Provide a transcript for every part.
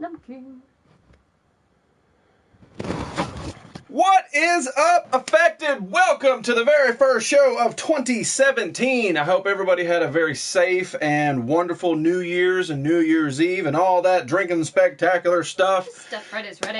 Lumpkin. What is up, Affected? Welcome to the very first show of 2017. I hope everybody had a very safe and wonderful New Year's and New Year's Eve and all that drinking spectacular stuff. Stuff Fred is ready.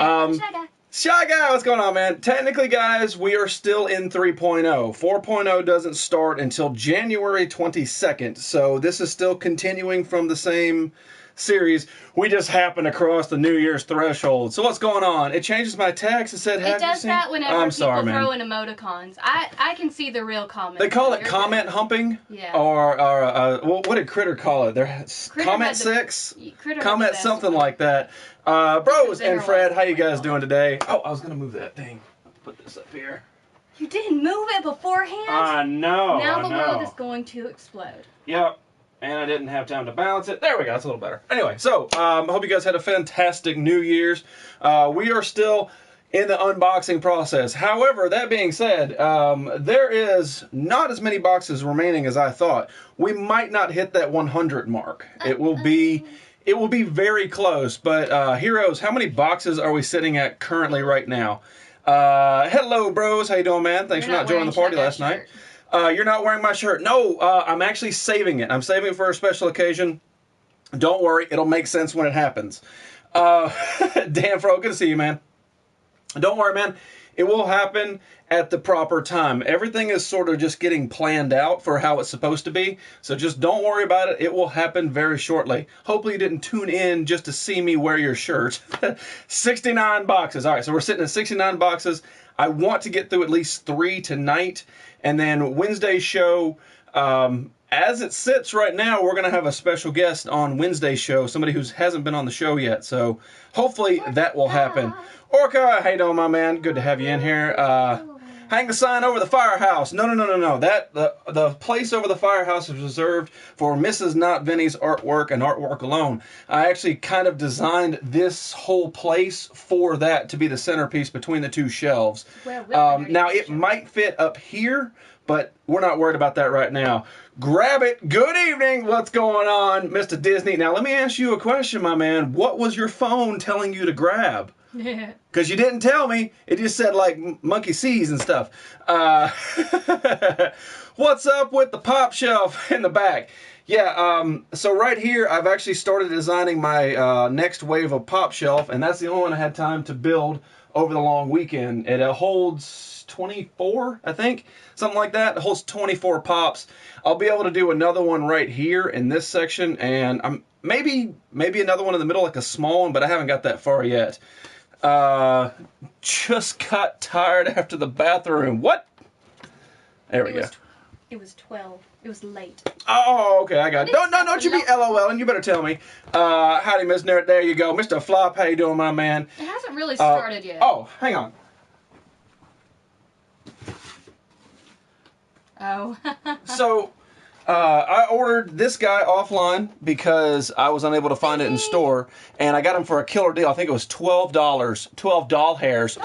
Shy Guy, what's going on, man? Technically, guys, we are still in 3.0. 4.0 doesn't start until January 22nd, so this is still continuing from the same series. We just happened to cross the New Year's threshold. So what's going on? It changes my text. It said, it does that whenever people sorry, throw in emoticons. I can see the real comment. They call it comment humping? Yeah. Or what did Critter call it? Comment 6? Comment something like that. Bros and Fred, how you guys doing today? Oh, I was going to move that thing. Put this up here. You didn't move it beforehand? I know. Now the world is going to explode. Yep. And I didn't have time to balance it. There we go. That's a little better. Anyway, so I hope you guys had a fantastic New Year's. We are still in the unboxing process. However, that being said, there is not as many boxes remaining as I thought. We might not hit that 100 mark. It will be very close. But heroes, how many boxes are we sitting at currently right now? Hello, bros. How you doing, man? Thanks for not joining the party last night. You're not wearing my shirt. No, I'm actually saving it. I'm saving it for a special occasion. Don't worry, it'll make sense when it happens. Dan Fro, good to see you, man. Don't worry, man. It will happen at the proper time. Everything is sort of just getting planned out for how it's supposed to be. So just don't worry about it. It will happen very shortly. Hopefully you didn't tune in just to see me wear your shirt. 69 boxes. All right, so we're sitting at 69 boxes. I want to get through at least 3 tonight. And then Wednesday's show, as it sits right now, we're going to have a special guest on Wednesday's show, somebody who hasn't been on the show yet. So hopefully that will happen. Orca, how you doing, my man? Good to have you in here. Hang the sign over the firehouse. No. The place over the firehouse is reserved for Mrs. Not Vinny's artwork and artwork alone. I actually kind of designed this whole place for that to be the centerpiece between the two shelves. Now, it might fit up here, but we're not worried about that right now. Grab it. Good evening. What's going on, Mr. Disney? Now, let me ask you a question, my man. What was your phone telling you to grab? Because you didn't tell me. It just said, like, monkey sees and stuff. What's up with the pop shelf in the back? Yeah, so right here, I've actually started designing my next wave of pop shelf, and that's the only one I had time to build over the long weekend. It holds 24, I think, something like that. It holds 24 pops. I'll be able to do another one right here in this section, and maybe another one in the middle, like a small one, but I haven't got that far yet. Just got tired after the bathroom. What? There we go. It was 12. It was late. Oh, okay, I got it. Don't you be LOL, and you better tell me. Howdy, Miss Nerd. There you go. Mr. Flop, how you doing, my man? It hasn't really started yet. Oh, hang on. Oh. So, I ordered this guy offline because I was unable to find it in store, and I got him for a killer deal. I think it was $12, 12 doll hairs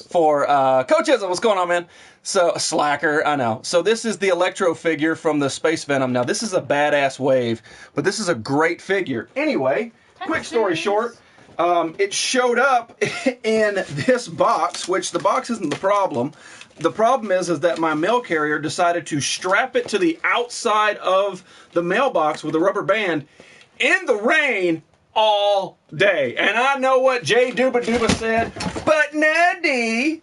for Coach Ism. What's going on, man? So, slacker, I know. So this is the Electro figure from the Space Venom. Now, this is a badass wave, but this is a great figure. Anyway, quick story short, it showed up in this box, which the box isn't the problem. The problem is that my mail carrier decided to strap it to the outside of the mailbox with a rubber band in the rain all day. And I know what Jay Dooba Dooba said, but Nerdy,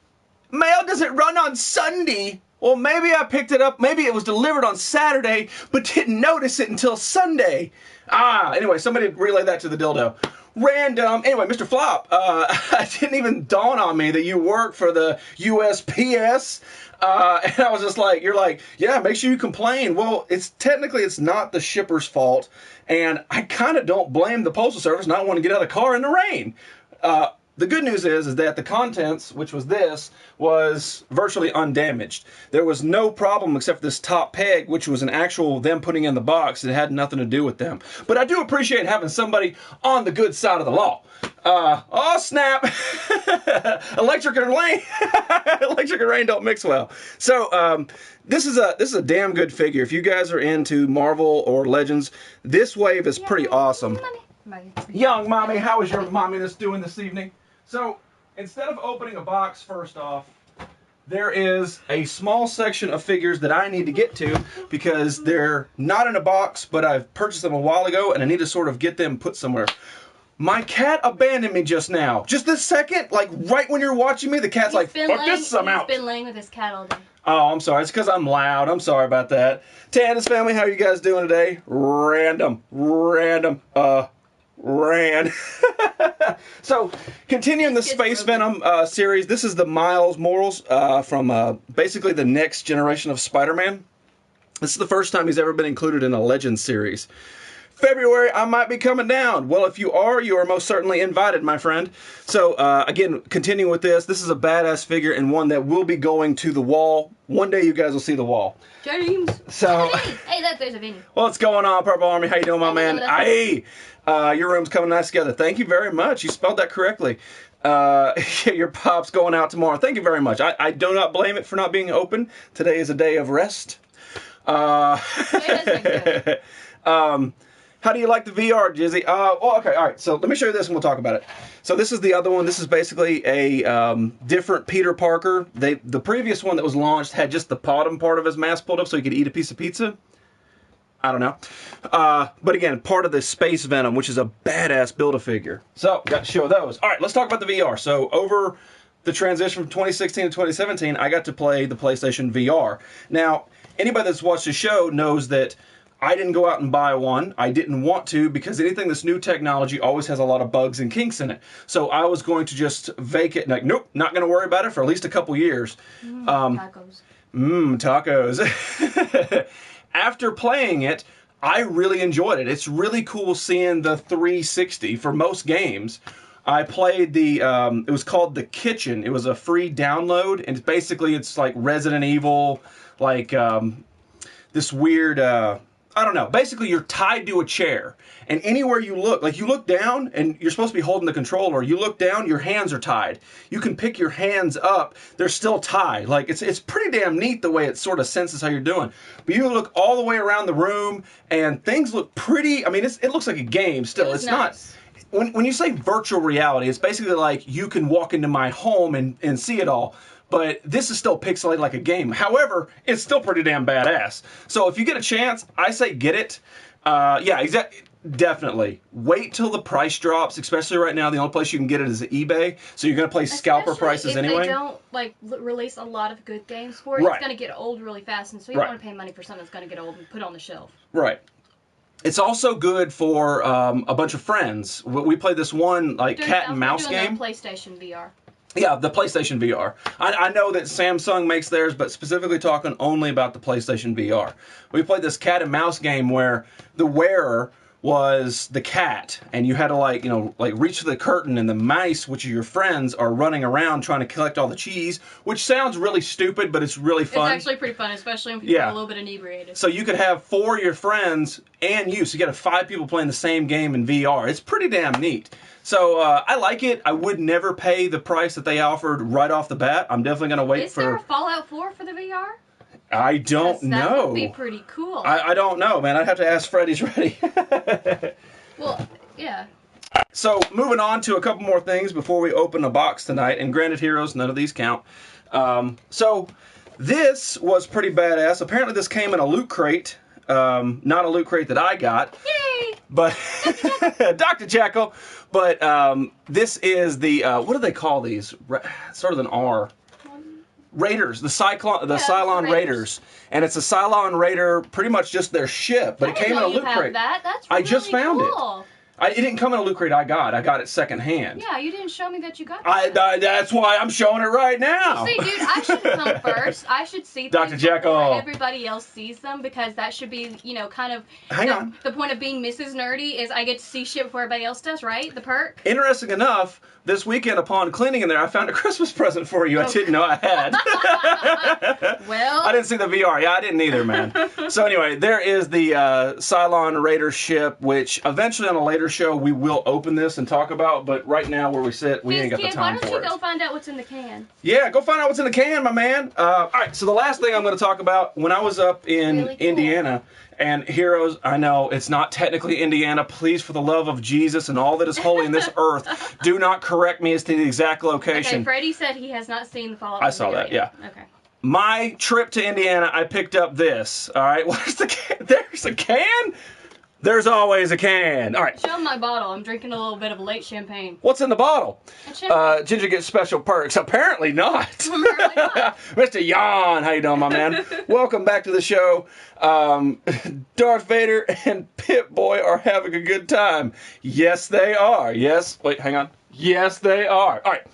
mail doesn't run on Sunday. Well, maybe I picked it up, maybe it was delivered on Saturday, but didn't notice it until Sunday. Anyway, somebody relay that to the dildo. Random. Anyway, Mr. Flop, it didn't even dawn on me that you work for the USPS. And I was just like, you're like, yeah, make sure you complain. Well, technically it's not the shipper's fault. And I kind of don't blame the Postal Service not wanting to get out of the car in the rain. The good news is that the contents, which was this, was virtually undamaged. There was no problem except for this top peg, which was an actual them putting in the box. It had nothing to do with them. But I do appreciate having somebody on the good side of the law. Oh snap! Electric and rain don't mix well. So this is a damn good figure. If you guys are into Marvel or Legends, this wave is pretty awesome. Young mommy, how is your momminess doing this evening? So, instead of opening a box first off, there is a small section of figures that I need to get to because they're not in a box, but I've purchased them a while ago and I need to sort of get them put somewhere. My cat abandoned me just now. Just this second, like right when you're watching me, the cat's like, fuck this, I'm out. He's been laying with his cat all day. Oh, I'm sorry. It's because I'm loud. I'm sorry about that. Tandis family, how are you guys doing today? Random. So, continuing the Space Venom series, this is the Miles Morales from basically the next generation of Spider-Man. This is the first time he's ever been included in a Legends series. February, I might be coming down. Well, if you are most certainly invited, my friend. So, again, continuing with this is a badass figure and one that will be going to the wall. One day you guys will see the wall. James. So, hey, look, there's a Beanie. What's going on, Purple Army? How you doing, my man? Hey, your room's coming nice together. Thank you very much. You spelled that correctly. Your pop's going out tomorrow. Thank you very much. I do not blame it for not being open. Today is a day of rest. How do you like the VR, Jizzy? Okay, all right. So let me show you this and we'll talk about it. So this is the other one. This is basically a different Peter Parker. The previous one that was launched had just the bottom part of his mask pulled up so he could eat a piece of pizza. I don't know. But again, part of the Space Venom, which is a badass Build-A-Figure. So, got to show those. All right, let's talk about the VR. So, over the transition from 2016 to 2017, I got to play the PlayStation VR. Now, anybody that's watched the show knows that I didn't go out and buy one. I didn't want to because anything that's new technology always has a lot of bugs and kinks in it. So I was going to just vacate, like, nope, not going to worry about it for at least a couple years. Tacos. Tacos. After playing it, I really enjoyed it. It's really cool seeing the 360 for most games. I played it was called The Kitchen. It was a free download, and it's like Resident Evil, like this weird... I don't know. Basically, you're tied to a chair, and anywhere you look, like you look down, and you're supposed to be holding the controller. You look down, your hands are tied. You can pick your hands up; they're still tied. Like it's pretty damn neat the way it sort of senses how you're doing. But you look all the way around the room, and things look pretty. I mean, it looks like a game still. It's nice. Not. When you say virtual reality, it's basically like you can walk into my home and see it all. But this is still pixelated like a game. However, it's still pretty damn badass. So if you get a chance, I say get it. Yeah, definitely. Wait till the price drops, especially right now. The only place you can get it is eBay. So you're going to play scalper prices anyway. If they don't release a lot of good games for it, it's going to get old really fast. And so you don't want to pay money for something that's going to get old and put on the shelf. Right. It's also good for a bunch of friends. We played this one cat and mouse game. PlayStation VR. Yeah, the PlayStation VR. I know that Samsung makes theirs, but specifically talking only about the PlayStation VR. We played this cat and mouse game where the wearer was the cat, and you had to reach for the curtain, and the mice, which are your friends, are running around trying to collect all the cheese, which sounds really stupid, but it's really fun. It's actually pretty fun, especially when people are a little bit inebriated. So you could have 4 of your friends and you, so you got 5 people playing the same game in VR. It's pretty damn neat. So I like it. I would never pay the price that they offered right off the bat. I'm definitely going to wait for... Is there a Fallout 4 for the VR? I don't know. That would be pretty cool. I don't know, man. I'd have to ask Freddy's ready. Well, yeah. So, moving on to a couple more things before we open a box tonight. And granted, heroes, none of these count. So, this was pretty badass. Apparently, this came in a loot crate. Not a loot crate that I got. Yay! But Dr. Jekyll. But this is the what do they call these? Sort of an R. Raiders, the Cylon Raiders, and it's a Cylon Raider, pretty much just their ship. But it came in a loot crate. That's really I just found cool. it. It didn't come in a loot crate. I got it secondhand. Yeah, you didn't show me that you got that. That's why I'm showing it right now. See, dude, I should come first. I should see Dr. Jekyll. before everybody else sees them, because that should be, kind of... Hang on. The point of being Mrs. Nerdy is I get to see shit before everybody else does, right? The perk? Interesting enough, this weekend upon cleaning in there, I found a Christmas present for you I didn't know I had. Well... I didn't see the VR. Yeah, I didn't either, man. So anyway, there is the Cylon Raider ship, which eventually on a later later show, we will open this and talk about. But right now, where we sit, we ain't got the time for it. Why don't you go find out what's in the can? Yeah, go find out what's in the can, my man. All right, so the last thing I'm going to talk about, when I was up in Really cool. Indiana, and Heroes, I know it's not technically Indiana. Please, for the love of Jesus and all that is holy in this earth, do not correct me as to the exact location. Okay, Freddie said he has not seen the Fallout. I saw that, yeah. Okay. My trip to Indiana, I picked up this. All right, where's the can? There's a can? There's always a can. All right. Show him my bottle. I'm drinking a little bit of late champagne. What's in the bottle? Champagne. Ginger gets special perks. Apparently not. Apparently not. Mr. Yon, how you doing, my man? Welcome back to the show. Darth Vader and Pip-Boy are having a good time. Yes, they are. Yes. Wait, hang on. Yes, they are. All right.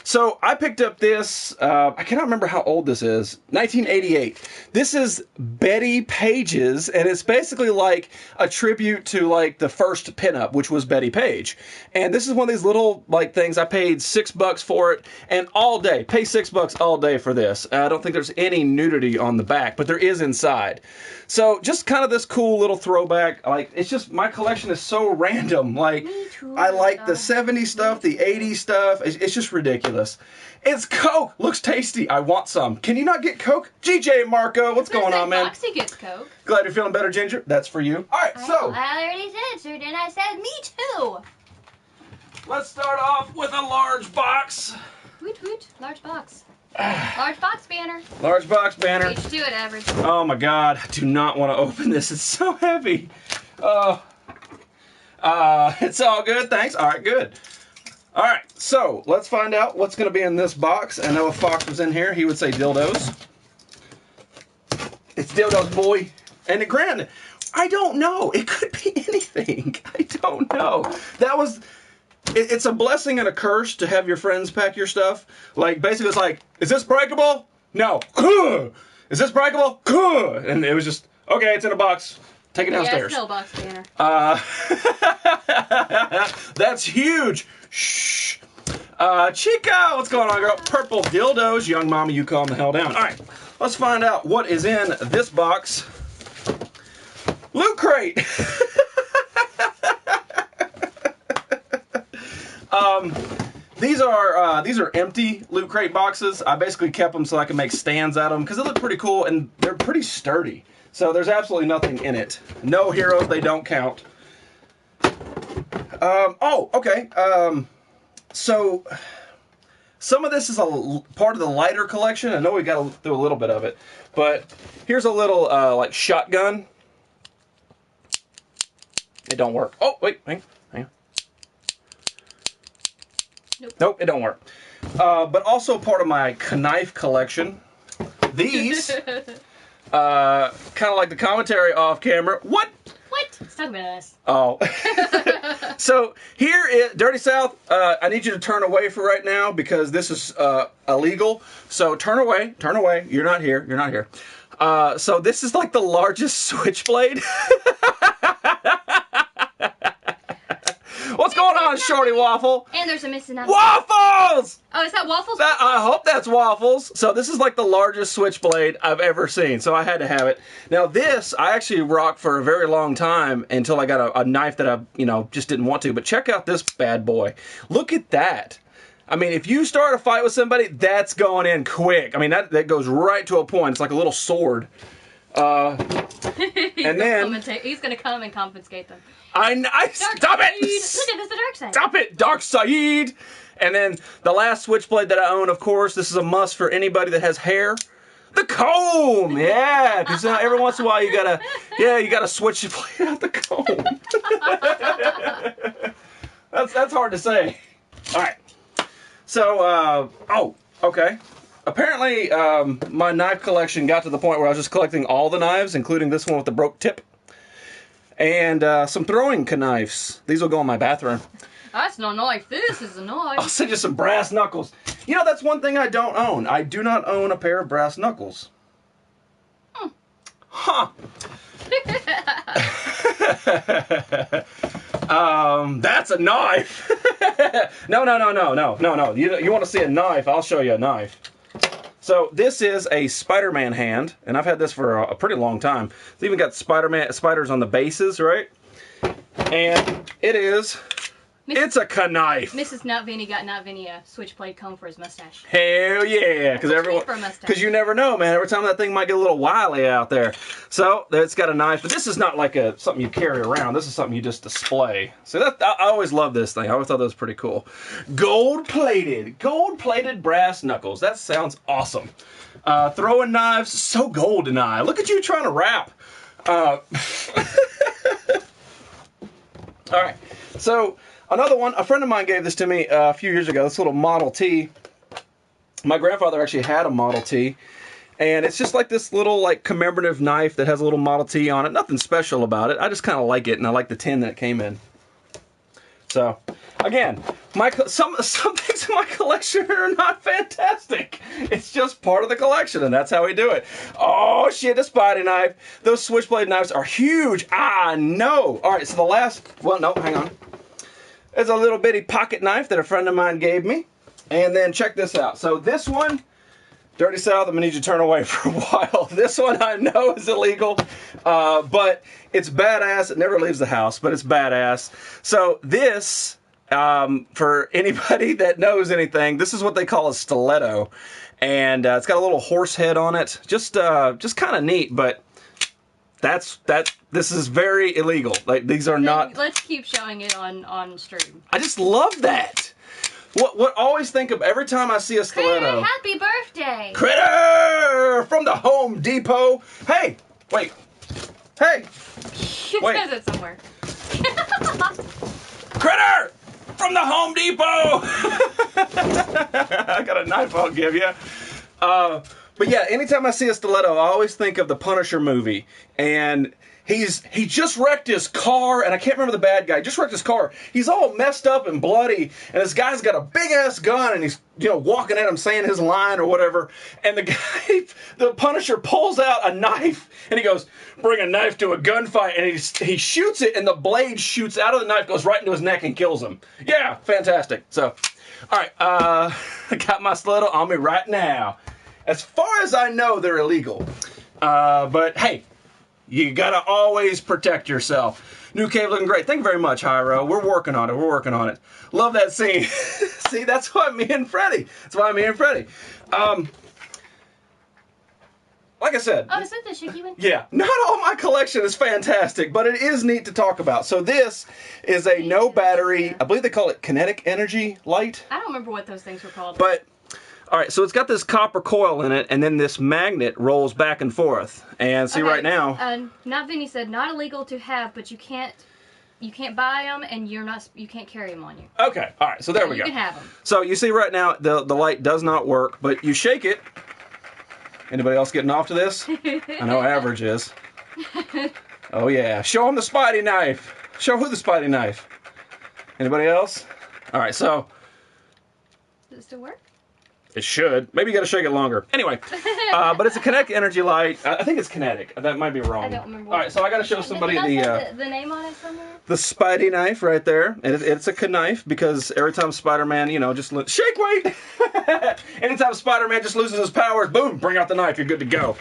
So I picked up this, I cannot remember how old this is, 1988. This is Bettie Page's, and it's basically like a tribute to like the first pinup, which was Bettie Page. And this is one of these little like things. I paid $6 for it, and all day, pay $6 all day for this. I don't think there's any nudity on the back, but there is inside. So just kind of this cool little throwback. Like, it's just, my collection is so random. Like, I like the 70s stuff, the 80s stuff. It's just ridiculous. It's Coke. Looks tasty. I want some. Can you not get Coke? GJ Marco, what's going on, man? Foxy gets Coke. Glad you're feeling better, Ginger. That's for you. All right, so. I already said, sir, didn't I? Said me too. Let's start off with a large box. Woot woot. Large box. Large box banner. Large box banner. Each do it, average. Oh my God, I do not want to open this. It's so heavy. It's all good, thanks. All right, good. All right, so let's find out what's going to be in this box. I know if Fox was in here, he would say dildos. It's dildos, boy. And granted, I don't know. It could be anything. I don't know. That was... It's a blessing and a curse to have your friends pack your stuff. Like, basically, it's like, is this breakable? No. Is this breakable? And it was just, okay, it's in a box. Take it downstairs. Yeah, it's no box banner. That's huge. Shh. Chica, what's going on, girl? Purple dildos. Young mama, you calm the hell down. All right, let's find out what is in this box. Loot crate. These are empty Loot Crate boxes. I basically kept them so I can make stands out of them because they look pretty cool and they're pretty sturdy. So there's absolutely nothing in it. No heroes, they don't count. Okay. So some of this is a part of the lighter collection. I know we got to do a little bit of it, but here's a little like shotgun. It don't work. Oh wait, hang on. Nope, it don't work. But also part of my knife collection. These, kind of like the commentary off camera. What? Let's talk about this. Oh. So here is Dirty South. I need you to turn away for right now because this is illegal. So turn away. Turn away. You're not here. You're not here. So this is like the largest switchblade. What's going on, Shorty Waffle? And there's a missing out. Waffles! Oh, is that Waffles? I hope that's Waffles. So this is like the largest switchblade I've ever seen. So I had to have it. Now this, I actually rocked for a very long time until I got a knife that I, just didn't want to. But check out this bad boy. Look at that. I mean, if you start a fight with somebody, that's going in quick. I mean, that goes right to a point. It's like a little sword. And then he's gonna come and confiscate them. Stop it! Look at this, the dark side. Stop it, Dark Side! And then the last switchblade that I own, of course, this is a must for anybody that has hair. The comb, yeah, because every once in a while you gotta switch the blade out the comb. that's hard to say. All right. So, okay. Apparently, my knife collection got to the point where I was just collecting all the knives, including this one with the broke tip. And some throwing knives. These will go in my bathroom. That's no knife. This is a knife. I'll send you some brass knuckles. That's one thing I don't own. I do not own a pair of brass knuckles. Huh. That's a knife. No. You want to see a knife? I'll show you a knife. So this is a Spider-Man hand, and I've had this for a pretty long time. It's even got spiders on the bases, right? And it is... It's a knife. Mrs. Not Vinny got Not Vinny a switchblade comb for his mustache. Hell yeah, because you never know, man. Every time that thing might get a little wily out there. So it's got a knife, but this is not like something you carry around. This is something you just display. So I always love this thing. I always thought that was pretty cool. Gold plated brass knuckles. That sounds awesome. Throwing knives, so golden eye. Look at you trying to rap. All right, so. Another one, a friend of mine gave this to me a few years ago, this little Model T. My grandfather actually had a Model T. And it's just like this little like commemorative knife that has a little Model T on it. Nothing special about it. I just kind of like it, and I like the tin that it came in. So, again, some things in my collection are not fantastic. It's just part of the collection, and that's how we do it. Oh, shit, the Spidey knife. Those switchblade knives are huge. I know. All right, so the last... Well, no, hang on. It's a little bitty pocket knife that a friend of mine gave me. And then check this out. So this one, Dirty South, I'm going to need you to turn away for a while. This one I know is illegal, but it's badass. It never leaves the house, but it's badass. So this, for anybody that knows anything, this is what they call a stiletto. And it's got a little horse head on it. Just kind of neat, but... This is very illegal. Like, these are not... Let's keep showing it on stream. I just love that. What always think of every time I see a stiletto... Critter, happy birthday! Critter! From the Home Depot. Hey! Wait. Hey! Wait. It says it somewhere. Critter! From the Home Depot! I got a knife I'll give you. But yeah, anytime I see a stiletto, I always think of the Punisher movie. And he just wrecked his car, and I can't remember the bad guy. He just wrecked his car. He's all messed up and bloody, and this guy's got a big-ass gun, and he's, walking at him saying his line or whatever. And the Punisher pulls out a knife, and he goes, "Bring a knife to a gunfight." And he shoots it, and the blade shoots out of the knife, goes right into his neck, and kills him. Yeah, fantastic. So, all right, I got my stiletto on me right now. As far as I know, they're illegal. But hey, you gotta always protect yourself. New cave looking great. Thank you very much, Hyro. We're working on it. Love that scene. See, that's why me and Freddie. Like I said. Oh, is that the shaky one? Yeah. Not all my collection is fantastic, but it is neat to talk about. So this is a no battery, I believe they call it kinetic energy light. I don't remember what those things were called. But... All right, so it's got this copper coil in it, and then this magnet rolls back and forth. And see, right now... Not Vinny said not illegal to have, but you can't buy them, and you can't carry them on you. Okay, all right, so there we go. You can have them. So you see right now, the light does not work, but you shake it. Anybody else getting off to this? I know Average is. Oh, yeah. Show him the Spidey knife. Show who the Spidey knife. Anybody else? All right, so... Does it still work? It should. Maybe you got to shake it longer. Anyway, but it's a kinetic energy light. I think it's kinetic. That might be wrong. I don't remember. All right, so I got to show somebody the name on it somewhere. The Spidey knife right there, and it's a knife because every time Spider-Man, just shake weight. Anytime Spider-Man just loses his powers, boom, bring out the knife. You're good to go.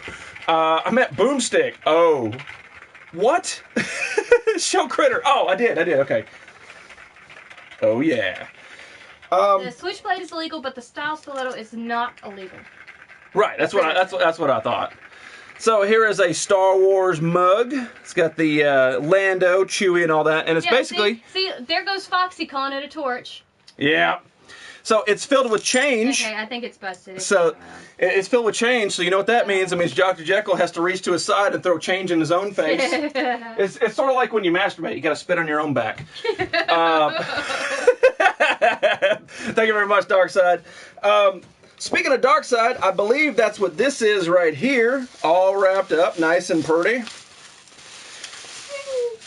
I meant boomstick. Oh, what? Show Critter. Oh, I did. Okay. Oh yeah. The switchblade is illegal, but the style stiletto is not illegal. Right, that's what I thought. So here is a Star Wars mug. It's got the Lando, Chewie, and all that, and it's basically... See, there goes Foxy calling it a torch. Yeah. So it's filled with change. Okay, I think it's busted. So it's filled with change, so you know what that means? It means Dr. Jekyll has to reach to his side and throw change in his own face. It's sort of like when you masturbate. You got to spit on your own back. Thank you very much, Darkside. Speaking of Darkside, I believe that's what this is right here. All wrapped up, nice and pretty.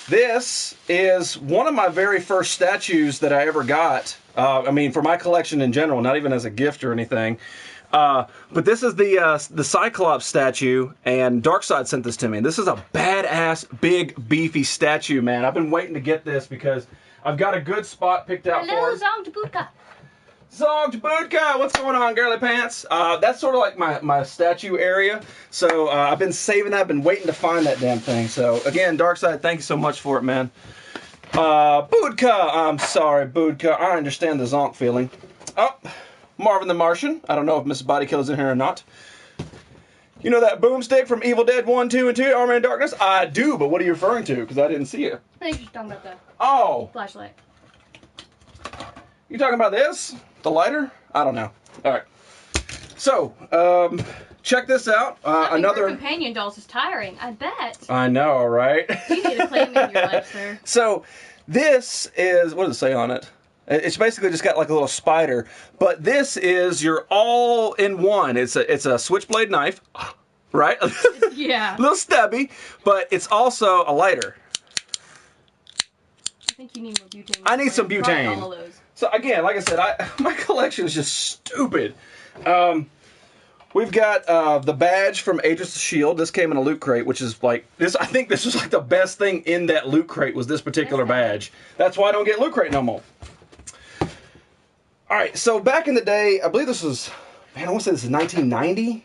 This is one of my very first statues that I ever got. For my collection in general, not even as a gift or anything. But this is the Cyclops statue, and Darkside sent this to me. This is a badass, big, beefy statue, man. I've been waiting to get this because I've got a good spot picked out for it. Hello, Zongtbuka. Zongtbuka, what's going on, girly pants? That's sort of like my statue area. So I've been saving that, I've been waiting to find that damn thing. So again, Darkside, thank you so much for it, man. Budka. I'm sorry, Budka. I understand the zonk feeling. Oh, Marvin the Martian. I don't know if Mrs. Bodykiller's in here or not. You know that boomstick from Evil Dead 1, 2, and 2, Army of Darkness? I do, but what are you referring to? Because I didn't see it. I think you're talking about the flashlight. You talking about this? The lighter? I don't know. All right. So, check this out. Another companion dolls is tiring. I bet. I know, right? You need to claim in your life, sir. So, this is, what does it say on it? It's basically just got like a little spider, but this is your all-in-one. It's a switchblade knife, right? Yeah. A little stubby, but it's also a lighter. I think you need more butane. I need some butane. All of those. So again, like I said, my collection is just stupid. We've got the badge from Agents of S.H.I.E.L.D. This came in a loot crate, which is like this. I think this was like the best thing in that loot crate was this particular badge. That's why I don't get loot crate no more. All right, so back in the day, I believe this was, man, I want to say this is 1990.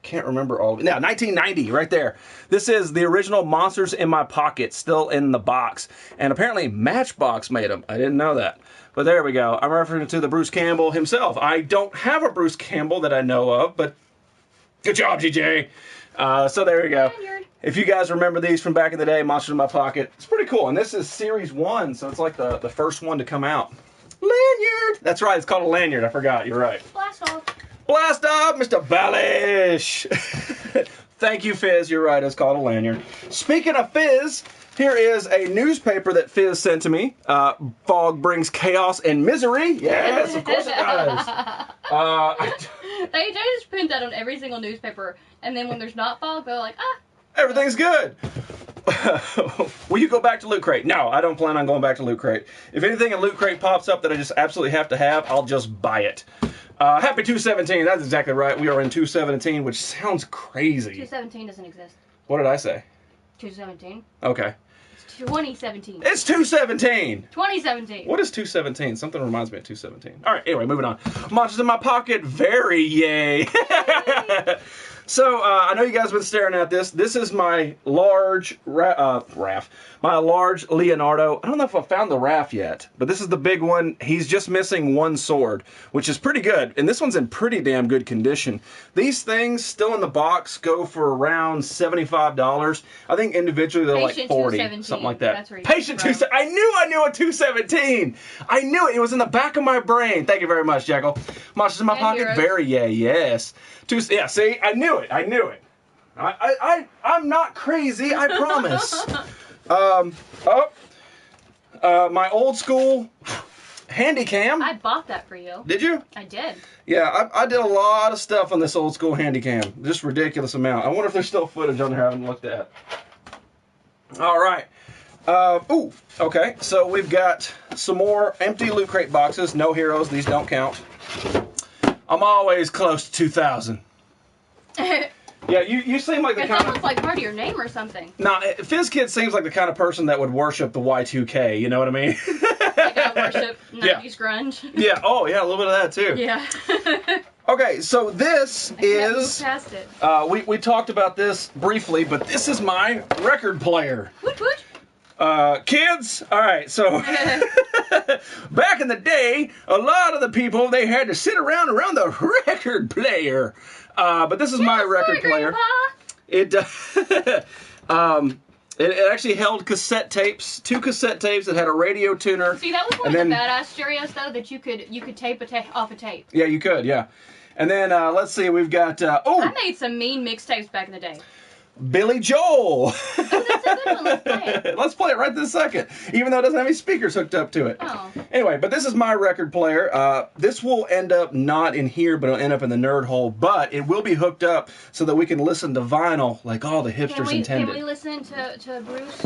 Can't remember all of it. Yeah, 1990, right there. This is the original Monsters in My Pocket, still in the box. And apparently Matchbox made them. I didn't know that. But there we go. I'm referring to the Bruce Campbell himself. I don't have a Bruce Campbell that I know of, but good job, GJ. So there we go. If you guys remember these from back in the day, Monsters in My Pocket, it's pretty cool. And this is Series 1, so it's like the first one to come out. Lanyard! That's right, it's called a lanyard. I forgot. You're right. Blast off. Blast off, Mr. Balish! Thank you, Fizz. You're right, it's called a lanyard. Speaking of Fizz, here is a newspaper that Fizz sent to me. Fog brings chaos and misery. Yes, of course it does. They just print that on every single newspaper, and then when there's not fog, they're like, everything's good. Will you go back to Loot Crate? No, I don't plan on going back to Loot Crate. If anything in Loot Crate pops up that I just absolutely have to have, I'll just buy it. Happy 217. That's exactly right. We are in 217, which sounds crazy. 217 doesn't exist. What did I say? 217. Okay. It's 2017. It's 217. 2017. What is 217? Something reminds me of 217. All right. Anyway, moving on. Monsters in My Pocket. Very yay. So, I know you guys have been staring at this. This is my large my large Leonardo. I don't know if I found the Raph yet, but this is the big one. He's just missing one sword, which is pretty good. And this one's in pretty damn good condition. These things, still in the box, go for around $75. I think individually they're like 40, something like that. Patient 217. I knew a 217. I knew it. It was in the back of my brain. Thank you very much, Jekyll. Monsters in My Pocket. Heroes. Very yes. Yeah, see, I knew it. I'm not crazy, I promise. My old school Handycam. I bought that for you. Did you? I did. Yeah, I did a lot of stuff on this old school Handycam. Just ridiculous amount. I wonder if there's still footage on there I haven't looked at. All right. Okay. So we've got some more empty Loot Crate boxes. No heroes. These don't count. I'm always close to 2,000. Yeah, you seem like the kind of... It's almost like part of your name or something. Nah, FizzKid seems like the kind of person that would worship the Y2K, you know what I mean? Like I worship 90s grunge. Yeah, oh yeah, a little bit of that too. Yeah. Okay, so this is... Past it. We talked about this briefly, but this is my record player. Woot woot. Kids, all right, so back in the day, a lot of the people, they had to sit around the record player. But this is my record player. It actually held cassette tapes, 2 cassette tapes that had a radio tuner. See, that was one of the badass stereos though that you could tape off a tape. Yeah, you could, yeah. And then let's see, we've got I made some mean mixtapes back in the day. Billy Joel. Oh, that's a good one. Let's play it. Let's play it right this second, even though it doesn't have any speakers hooked up to it. Oh. Anyway, but this is my record player. This will end up not in here, but it'll end up in the nerd hole. But it will be hooked up so that we can listen to vinyl like all the hipsters intended. Can we listen to Bruce?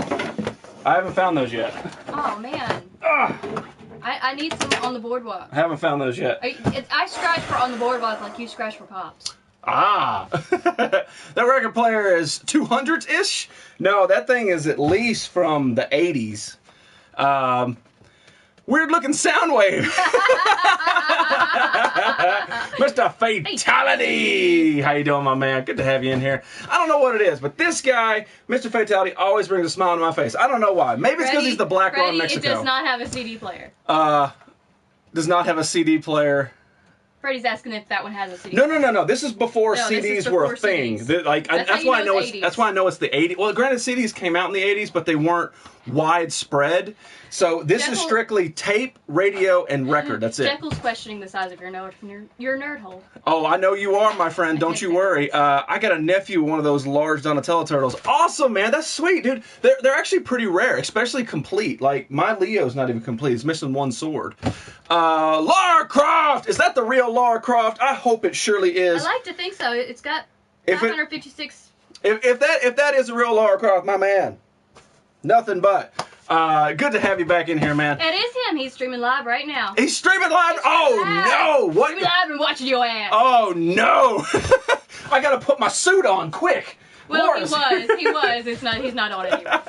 I haven't found those yet. Oh, man. I need some On the Boardwalk. I haven't found those yet. I scratch for On the Boardwalk like you scratch for Pops. Ah, that record player is 200-ish? No, that thing is at least from the 80s. weird looking sound wave. Mr. Fatality. How you doing, my man? Good to have you in here. I don't know what it is, but this guy, Mr. Fatality, always brings a smile on my face. I don't know why. Maybe it's because he's the black one in Mexico. It does not have a CD player. Does not have a CD player. Freddie's asking if that one has a CD. No. This is before CDs were a thing. That's why I know it's 80s. That's why I know it's the 80s. Well, granted, CDs came out in the 80s, but they weren't widespread. So this is strictly tape, radio, and record. That's it. Jekyll's questioning the size of your nerd hole. Oh, I know you are, my friend. Don't you worry. I got a nephew, one of those large Donatello turtles. Awesome, man. That's sweet, dude. They're actually pretty rare, especially complete. Like, my Leo's not even complete. It's missing one sword. Lara Croft! Is that the real Lara Croft? I hope it surely is. I like to think so. It's got 556... If that is the real Lara Croft, my man, nothing but. Good to have you back in here, man. It is him. He's streaming live right now. He's streaming live? No! What? Streaming live and watching your ass. Oh, no! I gotta put my suit on, quick! Well, Laura's... he was. He's not on anymore.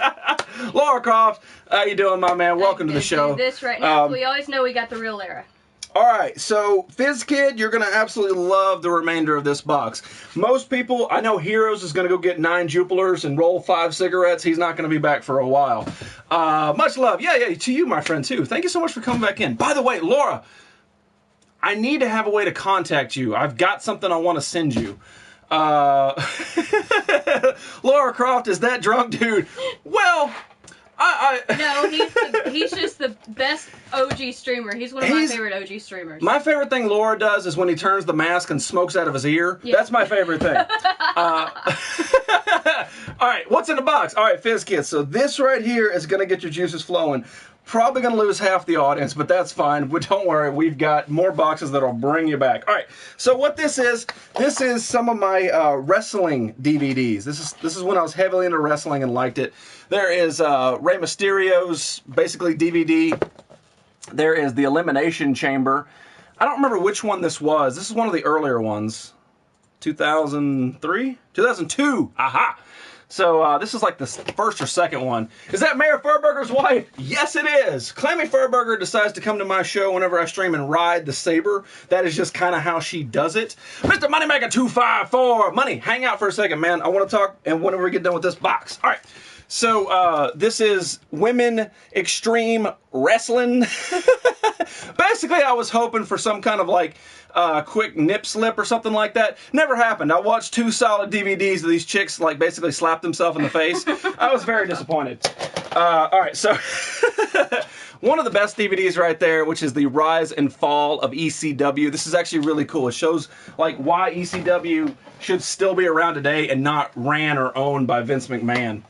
Lara Croft, how you doing, my man? Welcome to the show. This right now, we always know we got the real Lara. Alright, so Fizz Kid, you're going to absolutely love the remainder of this box. Most people, I know Heroes is going to go get 9 Jupilers and roll 5 cigarettes. He's not going to be back for a while. Much love. Yeah, to you, my friend, too. Thank you so much for coming back in. By the way, Laura, I need to have a way to contact you. I've got something I want to send you. Lara Croft is that drunk dude. Well... No, he's just the best OG streamer. He's one of my favorite OG streamers. My favorite thing Laura does is when he turns the mask and smokes out of his ear. Yeah. That's my favorite thing. All right, what's in the box? All right, Fizz Kids. So this right here is going to get your juices flowing. Probably going to lose half the audience, but that's fine. But don't worry, we've got more boxes that'll bring you back. All right, so what this is some of my wrestling DVDs. This is when I was heavily into wrestling and liked it. There is Rey Mysterio's basically DVD. There is the Elimination Chamber. I don't remember which one this was. This is one of the earlier ones. 2003? 2002. Aha! So this is like the first or second one. Is that Mayor Furburger's wife? Yes, it is. Clammy Furburger decides to come to my show whenever I stream and ride the saber. That is just kind of how she does it. Mr. Moneymaker 254. Money, hang out for a second, man. I want to talk, and whenever we get done with this box. All right. So this is Women Extreme Wrestling. Basically, I was hoping for some kind of like quick nip slip or something like that. Never happened. I watched 2 solid DVDs of these chicks like basically slap themselves in the face. I was very disappointed. All right, so one of the best DVDs right there, which is the Rise and Fall of ECW. This is actually really cool. It shows like why ECW should still be around today and not ran or owned by Vince McMahon.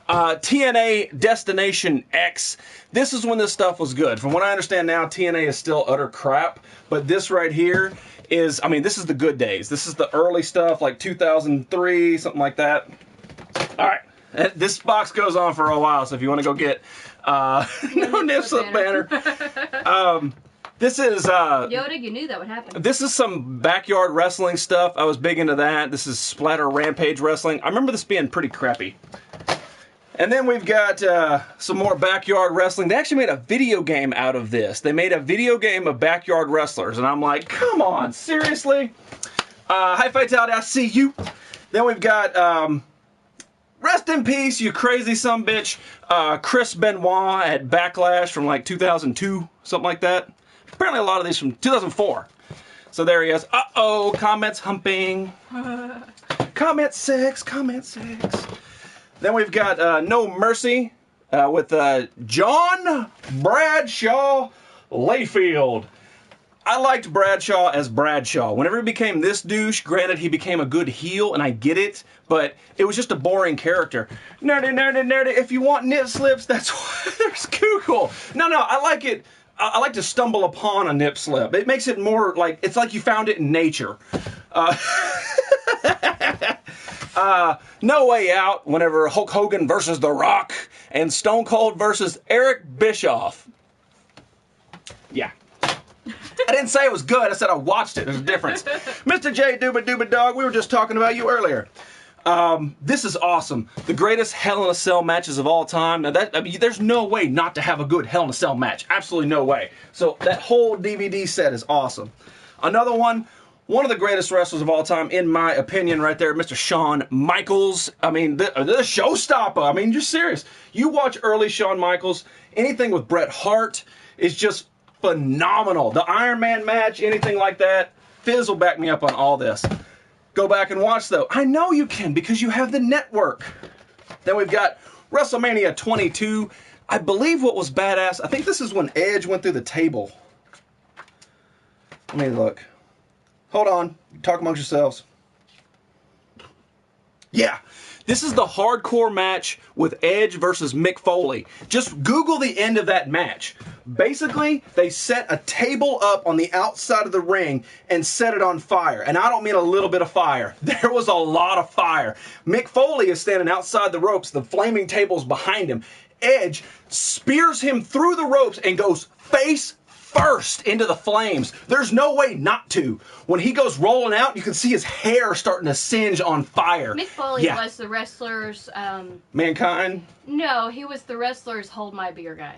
TNA Destination X. This is when this stuff was good. From what I understand now, TNA is still utter crap. But this right here is, I mean, this is the good days. This is the early stuff, like 2003, something like that. All right. This box goes on for a while, so if you want to go get no nip slip banner. This is Yoda, you knew that would happen. This is some backyard wrestling stuff. I was big into that. This is Splatter Rampage Wrestling. I remember this being pretty crappy. And then we've got some more backyard wrestling. They actually made a video game out of this. They made a video game of backyard wrestlers. And I'm like, come on, seriously? Hi, Fatality, I see you. Then we've got, rest in peace, you crazy sumbitch, Chris Benoit at Backlash from like 2002, something like that. Apparently a lot of these from 2004. So there he is. Uh-oh, comments humping. Comment 6, comment 6. Then we've got No Mercy with John Bradshaw Layfield. I liked Bradshaw as Bradshaw. Whenever he became this douche, granted he became a good heel, and I get it, but it was just a boring character. Nerdy, nerdy, nerdy. If you want nip slips, that's why there's Google. No, I like it. I like to stumble upon a nip slip. It makes it more like, it's like you found it in nature. No Way Out, whenever Hulk Hogan versus The Rock, and Stone Cold versus Eric Bischoff. Yeah. I didn't say it was good, I said I watched it. There's a difference. Mr. J Dooba Dooba Dog, we were just talking about you earlier. This is awesome. The greatest Hell in a Cell matches of all time. Now there's no way not to have a good Hell in a Cell match. Absolutely no way. So that whole DVD set is awesome. Another one of the greatest wrestlers of all time, in my opinion, right there, Mr. Shawn Michaels. I mean, the showstopper. I mean, you're serious. You watch early Shawn Michaels, anything with Bret Hart is just phenomenal. The Iron Man match, anything like that. Fizz will back me up on all this. Go back and watch, though. I know you can because you have the network. Then we've got WrestleMania 22. I believe what was badass, I think this is when Edge went through the table. Let me look. Hold on. Talk amongst yourselves. Yeah. This is the hardcore match with Edge versus Mick Foley. Just Google the end of that match. Basically, they set a table up on the outside of the ring and set it on fire. And I don't mean a little bit of fire. There was a lot of fire. Mick Foley is standing outside the ropes. The flaming table's behind him. Edge spears him through the ropes and goes face first into the flames. There's no way not to. When he goes rolling out, you can see his hair starting to singe on fire. Mick Foley was the wrestler's... Mankind? No, he was the wrestler's hold my beer guy.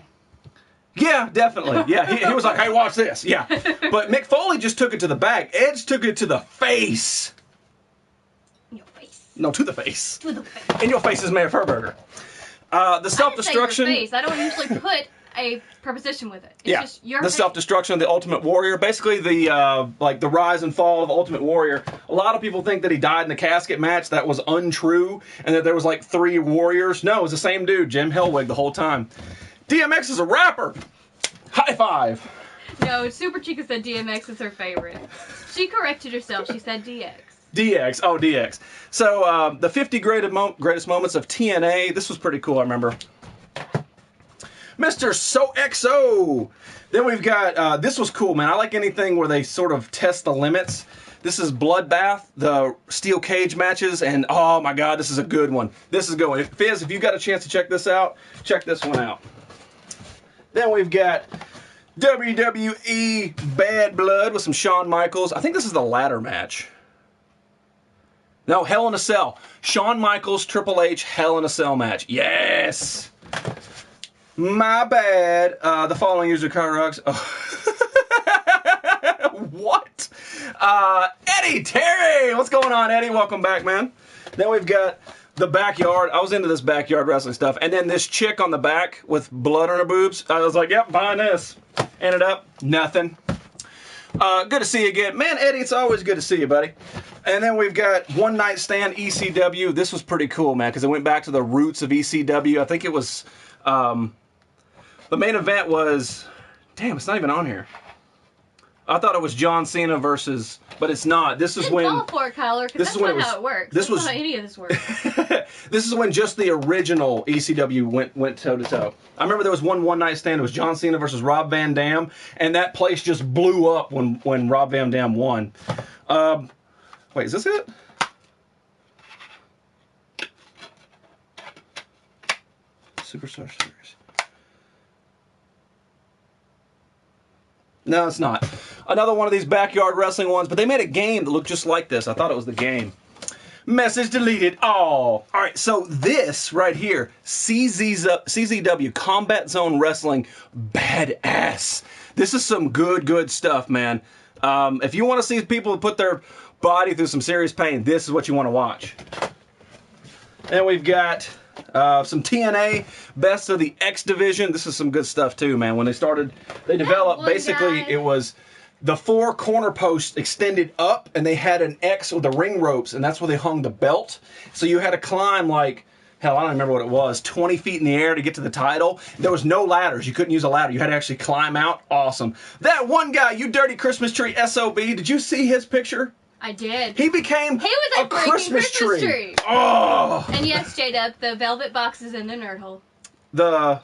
Yeah, definitely. Yeah, he was like, hey, watch this. Yeah. But Mick Foley just took it to the back. Edge took it to the face. In your face. No, to the face. To the face. In your face is Mayor Furburger. The self-destruction... I didn't say your face. I don't usually put a preposition with it. It's just your the self-destruction of the Ultimate Warrior. Basically, the like the rise and fall of Ultimate Warrior. A lot of people think that he died in the casket match. That was untrue, and that there was like 3 warriors. No, it was the same dude, Jim Hellwig, the whole time. DMX is a rapper. High five. No, Super Chica said DMX is her favorite. She corrected herself. She said DX. DX. Oh, DX. So, the 50 greatest moments of TNA. This was pretty cool, I remember. Mr. So-XO. Then we've got, this was cool, man. I like anything where they sort of test the limits. This is Bloodbath, the steel cage matches, and oh my god, this is a good one. This is a good one. Fizz, if you got a chance to check this out, check this one out. Then we've got WWE Bad Blood with some Shawn Michaels. I think this is the ladder match. No, Hell in a Cell. Shawn Michaels, Triple H, Hell in a Cell match. Yes! My bad. The following user car rocks. Oh. What? Eddie Terry! What's going on, Eddie? Welcome back, man. Then we've got the backyard. I was into this backyard wrestling stuff. And then this chick on the back with blood on her boobs. I was like, yep, buying this. Ended up, nothing. Good to see you again. Man, Eddie, it's always good to see you, buddy. And then we've got One Night Stand ECW. This was pretty cool, man, because it went back to the roots of ECW. I think it was... the main event was... Damn, it's not even on here. I thought it was John Cena versus... But it's not. This is when... Fall for it, Kyler, because that's not how it works. That's not how any of this works. This is when just the original ECW went toe-to-toe. I remember there was one night stand. It was John Cena versus Rob Van Dam. And that place just blew up when Rob Van Dam won. Wait, is this it? Superstar Series. No, it's not. Another one of these backyard wrestling ones, but they made a game that looked just like this. I thought it was the game. Message deleted. Oh. All right, so this right here, CZW, Combat Zone Wrestling, badass. This is some good stuff, man. If you want to see people put their body through some serious pain, this is what you want to watch. And we've got... some TNA, Best of the X Division. This is some good stuff too, man. When they developed, basically it was the 4 corner posts extended up and they had an X with the ring ropes and that's where they hung the belt. So you had to climb like, hell, I don't remember what it was, 20 feet in the air to get to the title. There was no ladders. You couldn't use a ladder. You had to actually climb out. Awesome. That one guy, you dirty Christmas tree SOB, did you see his picture? I did. He became a Christmas tree. Oh! And yes, J-Dub, the velvet box is in the nerd hole. The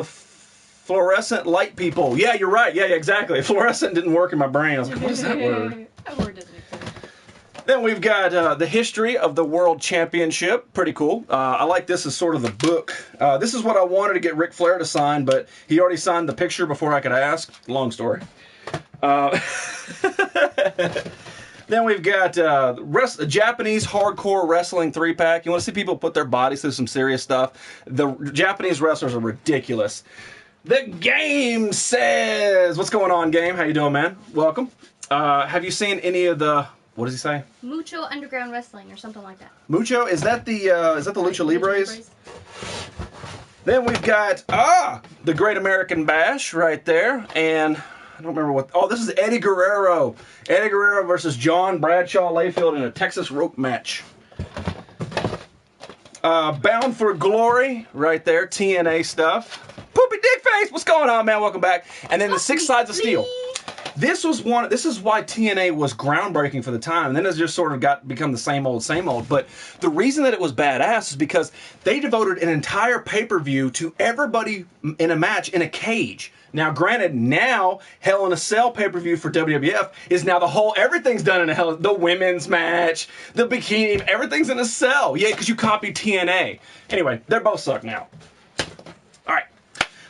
fluorescent light people. Yeah, you're right. Yeah, exactly. Fluorescent didn't work in my brain. I was like, what is that word? That word doesn't exist. Then we've got the history of the World Championship. Pretty cool. I like this as sort of the book. This is what I wanted to get Ric Flair to sign, but he already signed the picture before I could ask. Long story. Then we've got Japanese hardcore wrestling 3-pack. You want to see people put their bodies through some serious stuff? The Japanese wrestlers are ridiculous. The Game says, what's going on, Game? How you doing, man? Welcome. Have you seen any of the, what does he say? Mucho Underground Wrestling or something like that. Mucho? Is that the Lucha Libres? Then we've got, the Great American Bash right there. And I don't remember what, this is Eddie Guerrero. Eddie Guerrero versus John Bradshaw Layfield in a Texas rope match. Bound for Glory right there, TNA stuff. Poopy Dick Face, what's going on, man? Welcome back. And then the Six Sides of Steel. This is why TNA was groundbreaking for the time, and then it's just sort of become the same old. But the reason that it was badass is because they devoted an entire pay-per-view to everybody in a match in a cage. Now, granted, Hell in a Cell pay-per-view for WWF is now everything's done in a Hell, the women's match, the bikini, everything's in a cell. Yeah, because you copied TNA. Anyway, they both suck now. All right.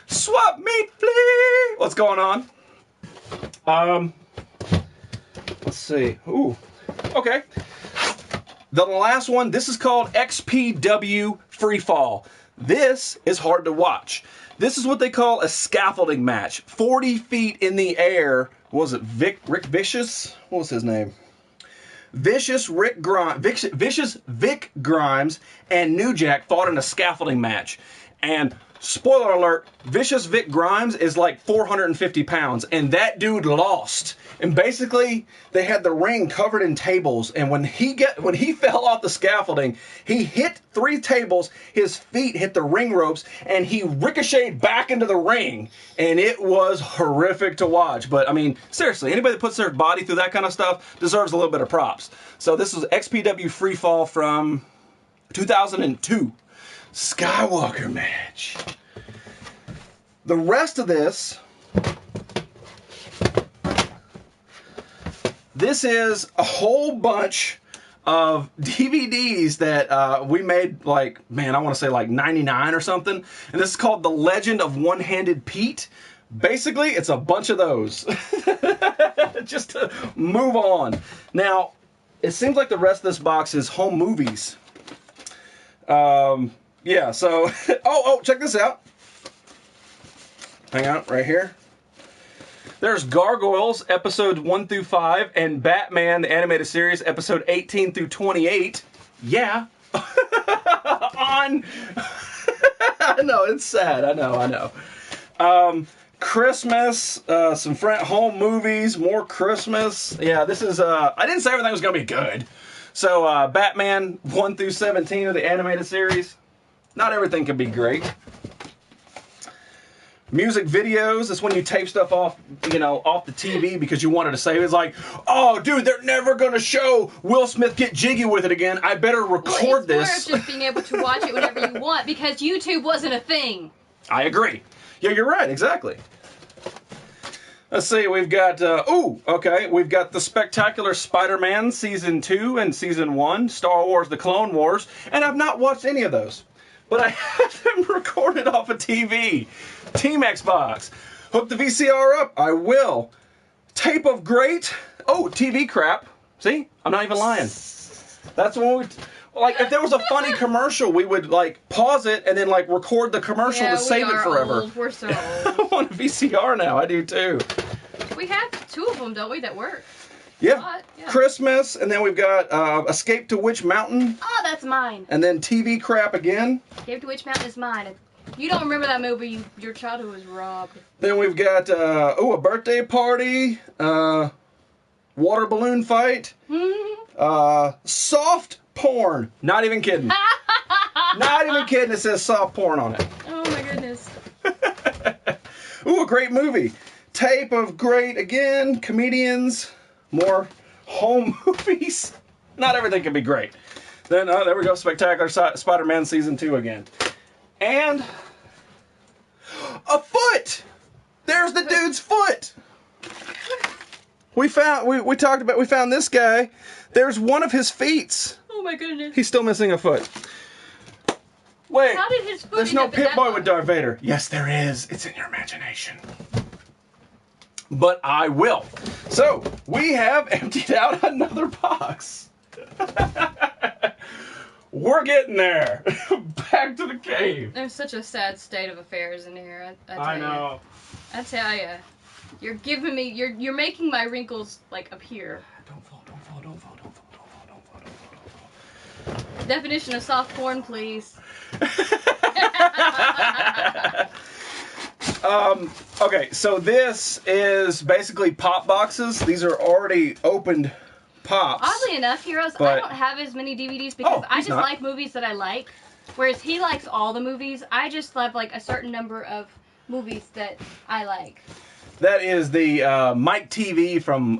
Swap meet, flea. What's going on? Let's see. Ooh. Okay. The last one, this is called XPW Freefall. This is hard to watch. This is what they call a scaffolding match. 40 feet in the air. What was it? Rick Vicious? What was his name? Vicious Vic Grimes and New Jack fought in a scaffolding match. And spoiler alert, Vicious Vic Grimes is like 450 pounds, and that dude lost. And basically, they had the ring covered in tables, and when he fell off the scaffolding, he hit 3 tables, his feet hit the ring ropes, and he ricocheted back into the ring. And it was horrific to watch. But, I mean, seriously, anybody that puts their body through that kind of stuff deserves a little bit of props. So this was XPW Freefall from 2002. Skywalker match. The rest of this is a whole bunch of DVDs that we made, like, man, I want to say like 99 or something. And this is called The Legend of One-Handed Pete. Basically, it's a bunch of those. Just to move on. Now, it seems like the rest of this box is home movies. Yeah, so, check this out. Hang on, right here. There's Gargoyles, episodes 1 through 5, and Batman, the animated series, episode 18 through 28. Yeah. I know, it's sad. I know. Christmas, some home movies, more Christmas. Yeah, this is, I didn't say everything was going to be good. So, Batman 1 through 17 of the animated series. Not everything can be great. Music videos, that's when you tape stuff off, off the TV because you wanted to save it. It's like, oh, dude, they're never going to show Will Smith get jiggy with it again. I better record this. It's more of just being able to watch it whenever you want because YouTube wasn't a thing. I agree. Yeah, you're right, exactly. Let's see, we've got, we've got the Spectacular Spider-Man Season 2 and Season 1, Star Wars The Clone Wars, and I've not watched any of those. But I have them recorded off a TV. Team Xbox. Hook the VCR up. I will. Tape of Great. Oh, TV crap. See? I'm not even lying. That's when we... Like, if there was a funny commercial, we would, like, pause it and then, like, record the commercial to save it forever. Old. We're so old. I want a VCR now. I do, too. We have 2 of them, don't we, that work? Yeah. Christmas, and then we've got Escape to Witch Mountain. Oh, that's mine. And then TV crap again. Escape to Witch Mountain is mine. If you don't remember that movie, your childhood was robbed. Then we've got, a birthday party, water balloon fight, soft porn. Not even kidding. Not even kidding. It says soft porn on it. Oh, my goodness. Ooh, a great movie. Tape of Great again. Comedians. More home movies. Not everything can be great. Then, there we go. Spectacular Spider-Man Season 2 again. And a foot! There's the dude's foot! We found this guy. There's one of his feet. Oh my goodness. He's still missing a foot. Wait. How did his foot There's no Pip-Boy with Darth Vader. Yes, there is. It's in your imagination. But I will. So, we have emptied out another box. We're getting there. Back to the cave. There's such a sad state of affairs in here. I know. I tell you. You're giving me, you're making my wrinkles, like, appear. Don't fall. Definition of soft porn, please. Okay, so this is basically pop boxes. These are already opened pops. Oddly enough, Heroes, I don't have as many DVDs because I just like movies that I like. Whereas he likes all the movies. I just love, like, a certain number of movies that I like. That is the Mike TV from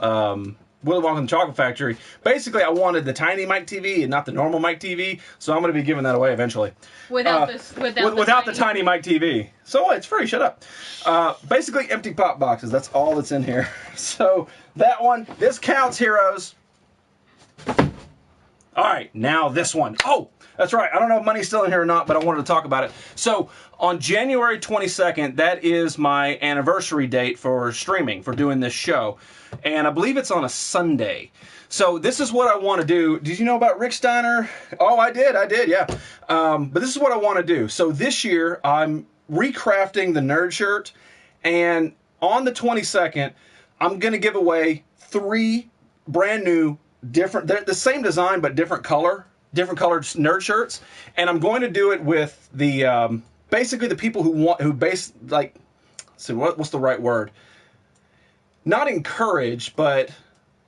Willy Wonka and the Chocolate Factory. Basically, I wanted the tiny Mike TV and not the normal Mike TV, so I'm going to be giving that away eventually. Without the tiny Mike TV. So what? It's free. Shut up. Basically, empty pop boxes. That's all that's in here. So that one, this counts, Heroes. All right, now this one. Oh, that's right. I don't know if money's still in here or not, but I wanted to talk about it. So on January 22nd, that is my anniversary date for streaming, for doing this show. And I believe it's on a Sunday. So this is what I want to do. Did you know about Rick Steiner? Oh, I did, yeah. But this is what I want to do. So this year, I'm recrafting the nerd shirt. And on the 22nd, I'm going to give away 3 brand new, different, they're the same design, but different colored nerd shirts. And I'm going to do it with the, basically the people what's the right word? Not encouraged, but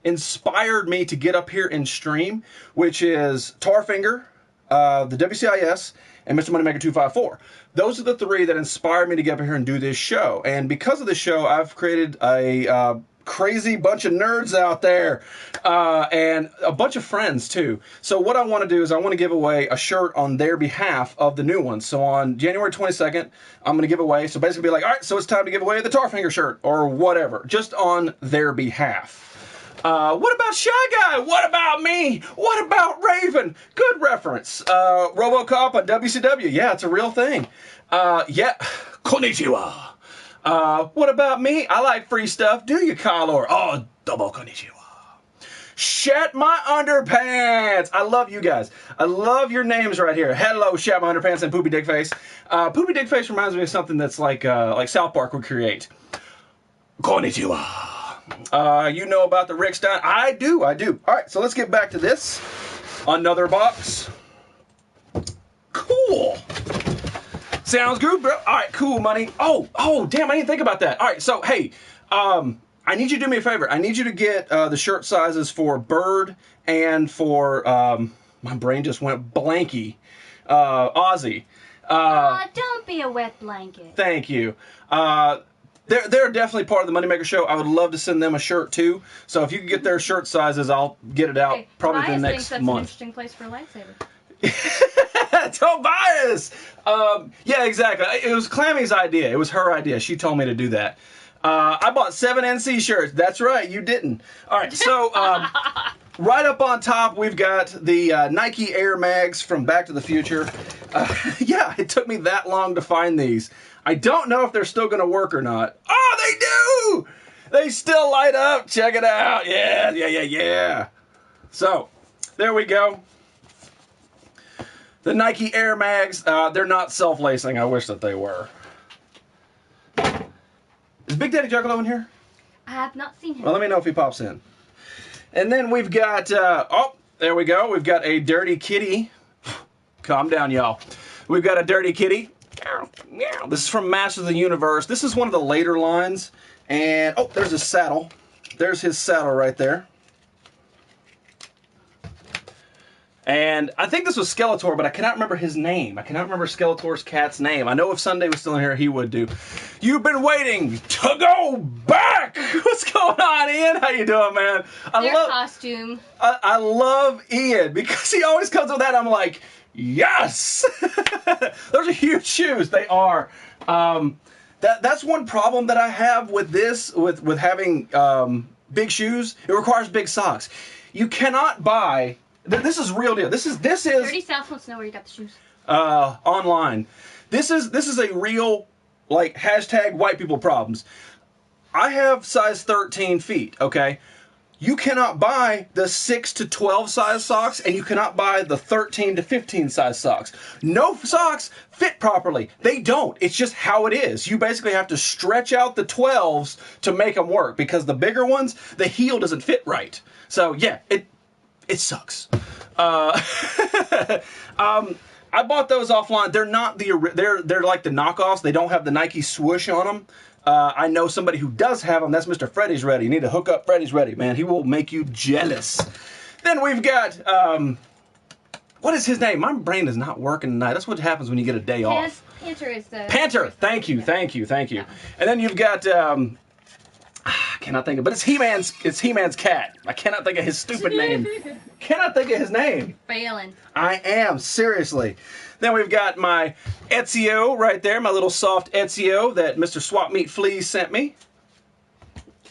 inspired me to get up here and stream, which is Tarfinger, the WCIS, and Mr. Moneymaker 254. Those are the 3 that inspired me to get up here and do this show. And because of this show, I've created a crazy bunch of nerds out there, and a bunch of friends too. So what I want to do is I want to give away a shirt on their behalf of the new ones. So on January 22nd, I'm going to give away, so basically be like, all right, so it's time to give away the Tarfinger shirt or whatever, just on their behalf. What about Shy Guy? What about me? What about Raven? Good reference. RoboCop on WCW. Yeah, it's a real thing. Yeah, konnichiwa. What about me? I like free stuff. Do you, Kylor? Oh, double konnichiwa. Shat my underpants. I love you guys. I love your names right here. Hello, Shat my underpants and Poopy Dickface. Poopy Dickface reminds me of something that's like South Park would create. Konnichiwa. You know about the Rick Stein? I do. All right, so let's get back to this. Another box. Cool. Sounds good, bro. All right, cool, money. Oh, damn, I didn't think about that. All right, so, hey, I need you to do me a favor. I need you to get the shirt sizes for Bird and for, my brain just went blanky, Ozzy. Don't be a wet blanket. Thank you. They're definitely part of the Moneymaker Show. I would love to send them a shirt, too. So if you could get their shirt sizes, I'll get it out probably the next that's month. An interesting place for a lightsaber. Tobias! Yeah, exactly. It was Clammy's idea. It was her idea. She told me to do that. I bought 7 NC shirts. That's right. You didn't. All right. So, right up on top, we've got the Nike Air Mags from Back to the Future. Yeah, it took me that long to find these. I don't know if they're still going to work or not. Oh, they do! They still light up. Check it out. Yeah. So, there we go. The Nike Air Mags, they're not self-lacing. I wish that they were. Is Big Daddy Juggalo in here? I have not seen him. Well, let me know if he pops in. And then we've got, there we go. We've got a Dirty Kitty. Calm down, y'all. We've got a Dirty Kitty. This is from Masters of the Universe. This is one of the later lines. And, there's his saddle. There's his saddle right there. And I think this was Skeletor, but I cannot remember his name. I cannot remember Skeletor's cat's name. I know if Sunday was still in here, he would do. You've been waiting to go back! What's going on, Ian? How you doing, man? Costume. I love Ian, because he always comes with that. I'm like, yes! Those are huge shoes. They are. That's one problem that I have with this, with having big shoes. It requires big socks. You cannot buy... This is real deal. This is. Dirty South wants to know where you got the shoes. Online. This is a real, like, hashtag white people problems. I have size 13 feet, okay? You cannot buy the 6 to 12 size socks, and you cannot buy the 13 to 15 size socks. No socks fit properly. They don't. It's just how it is. You basically have to stretch out the 12s to make them work, because the bigger ones, the heel doesn't fit right. So yeah, it sucks. I bought those offline. They're not they're like the knockoffs. They don't have the Nike swoosh on them. I know somebody who does have them. That's Mr. Freddy's Ready. You need to hook up Freddy's Ready, man. He will make you jealous. Then we've got, what is his name? My brain is not working tonight. That's what happens when you get a day off. Panther is the... Panther. Thank you. And then you've got, I cannot think of, but it's He-Man's cat. I cannot think of his stupid name. Cannot think of his name. Failing. I am, seriously. Then we've got my Ezio right there, my little soft Ezio that Mr. Swap Meat Fleas sent me.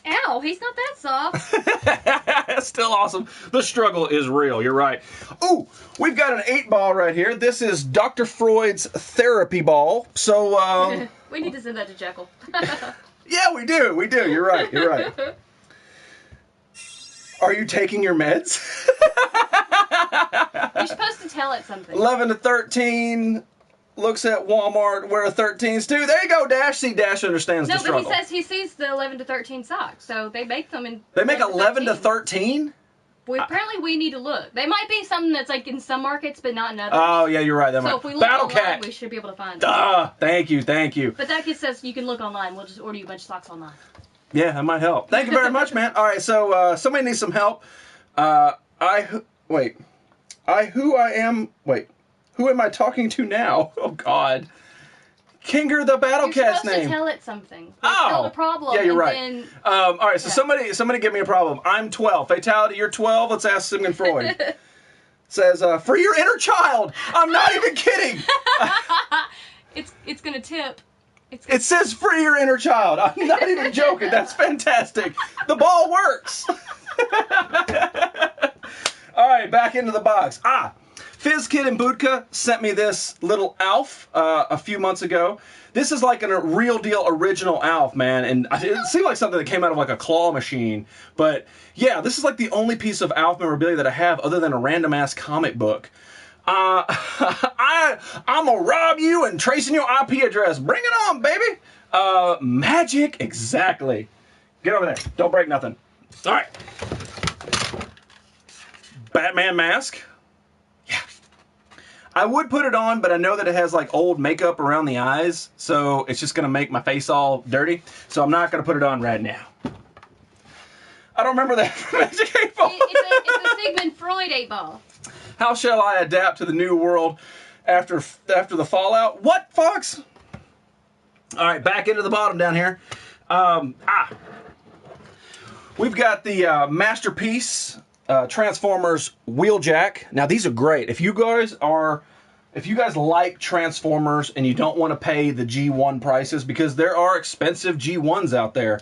Ow, he's not that soft. Still awesome. The struggle is real, you're right. Ooh, we've got an 8-ball right here. This is Dr. Freud's therapy ball. So, we need to send that to Jekyll. Yeah, we do. You're right. Are you taking your meds? You're supposed to tell it something. 11 to 13 looks at Walmart where a 13's too. There you go, Dash. See, Dash understands the struggle. No, but he sees the 11 to 13 socks, so they make them in. They make 11 to 13? Well, apparently we need to look. They might be something that's like in some markets, but not in others. Oh, yeah, you're right. So if we look online, we should be able to find them. Thank you. But that just says you can look online. We'll just order you a bunch of socks online. Yeah, that might help. Thank you very much, man. All right, so somebody needs some help. Who am I talking to now? Oh, God. Kinger the Battle Cat's name. You're supposed to tell it something. Tell the problem. Yeah, you're right. All right, so somebody give me a problem. I'm 12. Fatality, you're 12. Let's ask Sigmund Freud. Says, for your inner child. I'm not even kidding. It's going to tip. It says free your inner child. I'm not even joking. That's fantastic. The ball works. All right, back into the box. FizzKid and Budka sent me this little Alf a few months ago. This is like a real deal original Alf, man, and it seemed like something that came out of like a claw machine. But yeah, this is like the only piece of Alf memorabilia that I have other than a random ass comic book. I'm gonna rob you and tracing your IP address. Bring it on, baby. Magic, exactly. Get over there. Don't break nothing. All right. Batman mask. Yeah. I would put it on, but I know that it has like old makeup around the eyes, so it's just gonna make my face all dirty. So I'm not gonna put it on right now. I don't remember that from Magic 8 Ball. It's a Sigmund Freud 8-ball. How shall I adapt to the new world after the fallout? What, Fox? All right, back into the bottom down here. We've got the Masterpiece Transformers Wheeljack. Now these are great. If you guys like Transformers and you don't want to pay the G1 prices, because there are expensive G1s out there,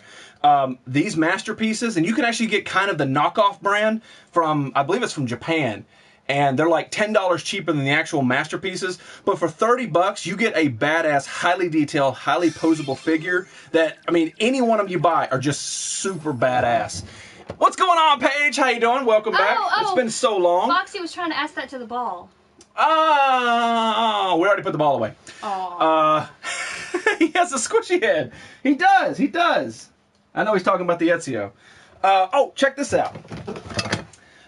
these Masterpieces, and you can actually get kind of the knockoff brand from, I believe it's from Japan. And they're like $10 cheaper than the actual Masterpieces. But for $30, you get a badass, highly detailed, highly posable figure that, I mean, any one of you buy are just super badass. What's going on, Paige? How you doing? Welcome back. It's been so long. Foxy was trying to ask that to the ball. Oh, we already put the ball away. He has a squishy head. He does. I know he's talking about the Ezio. Check this out.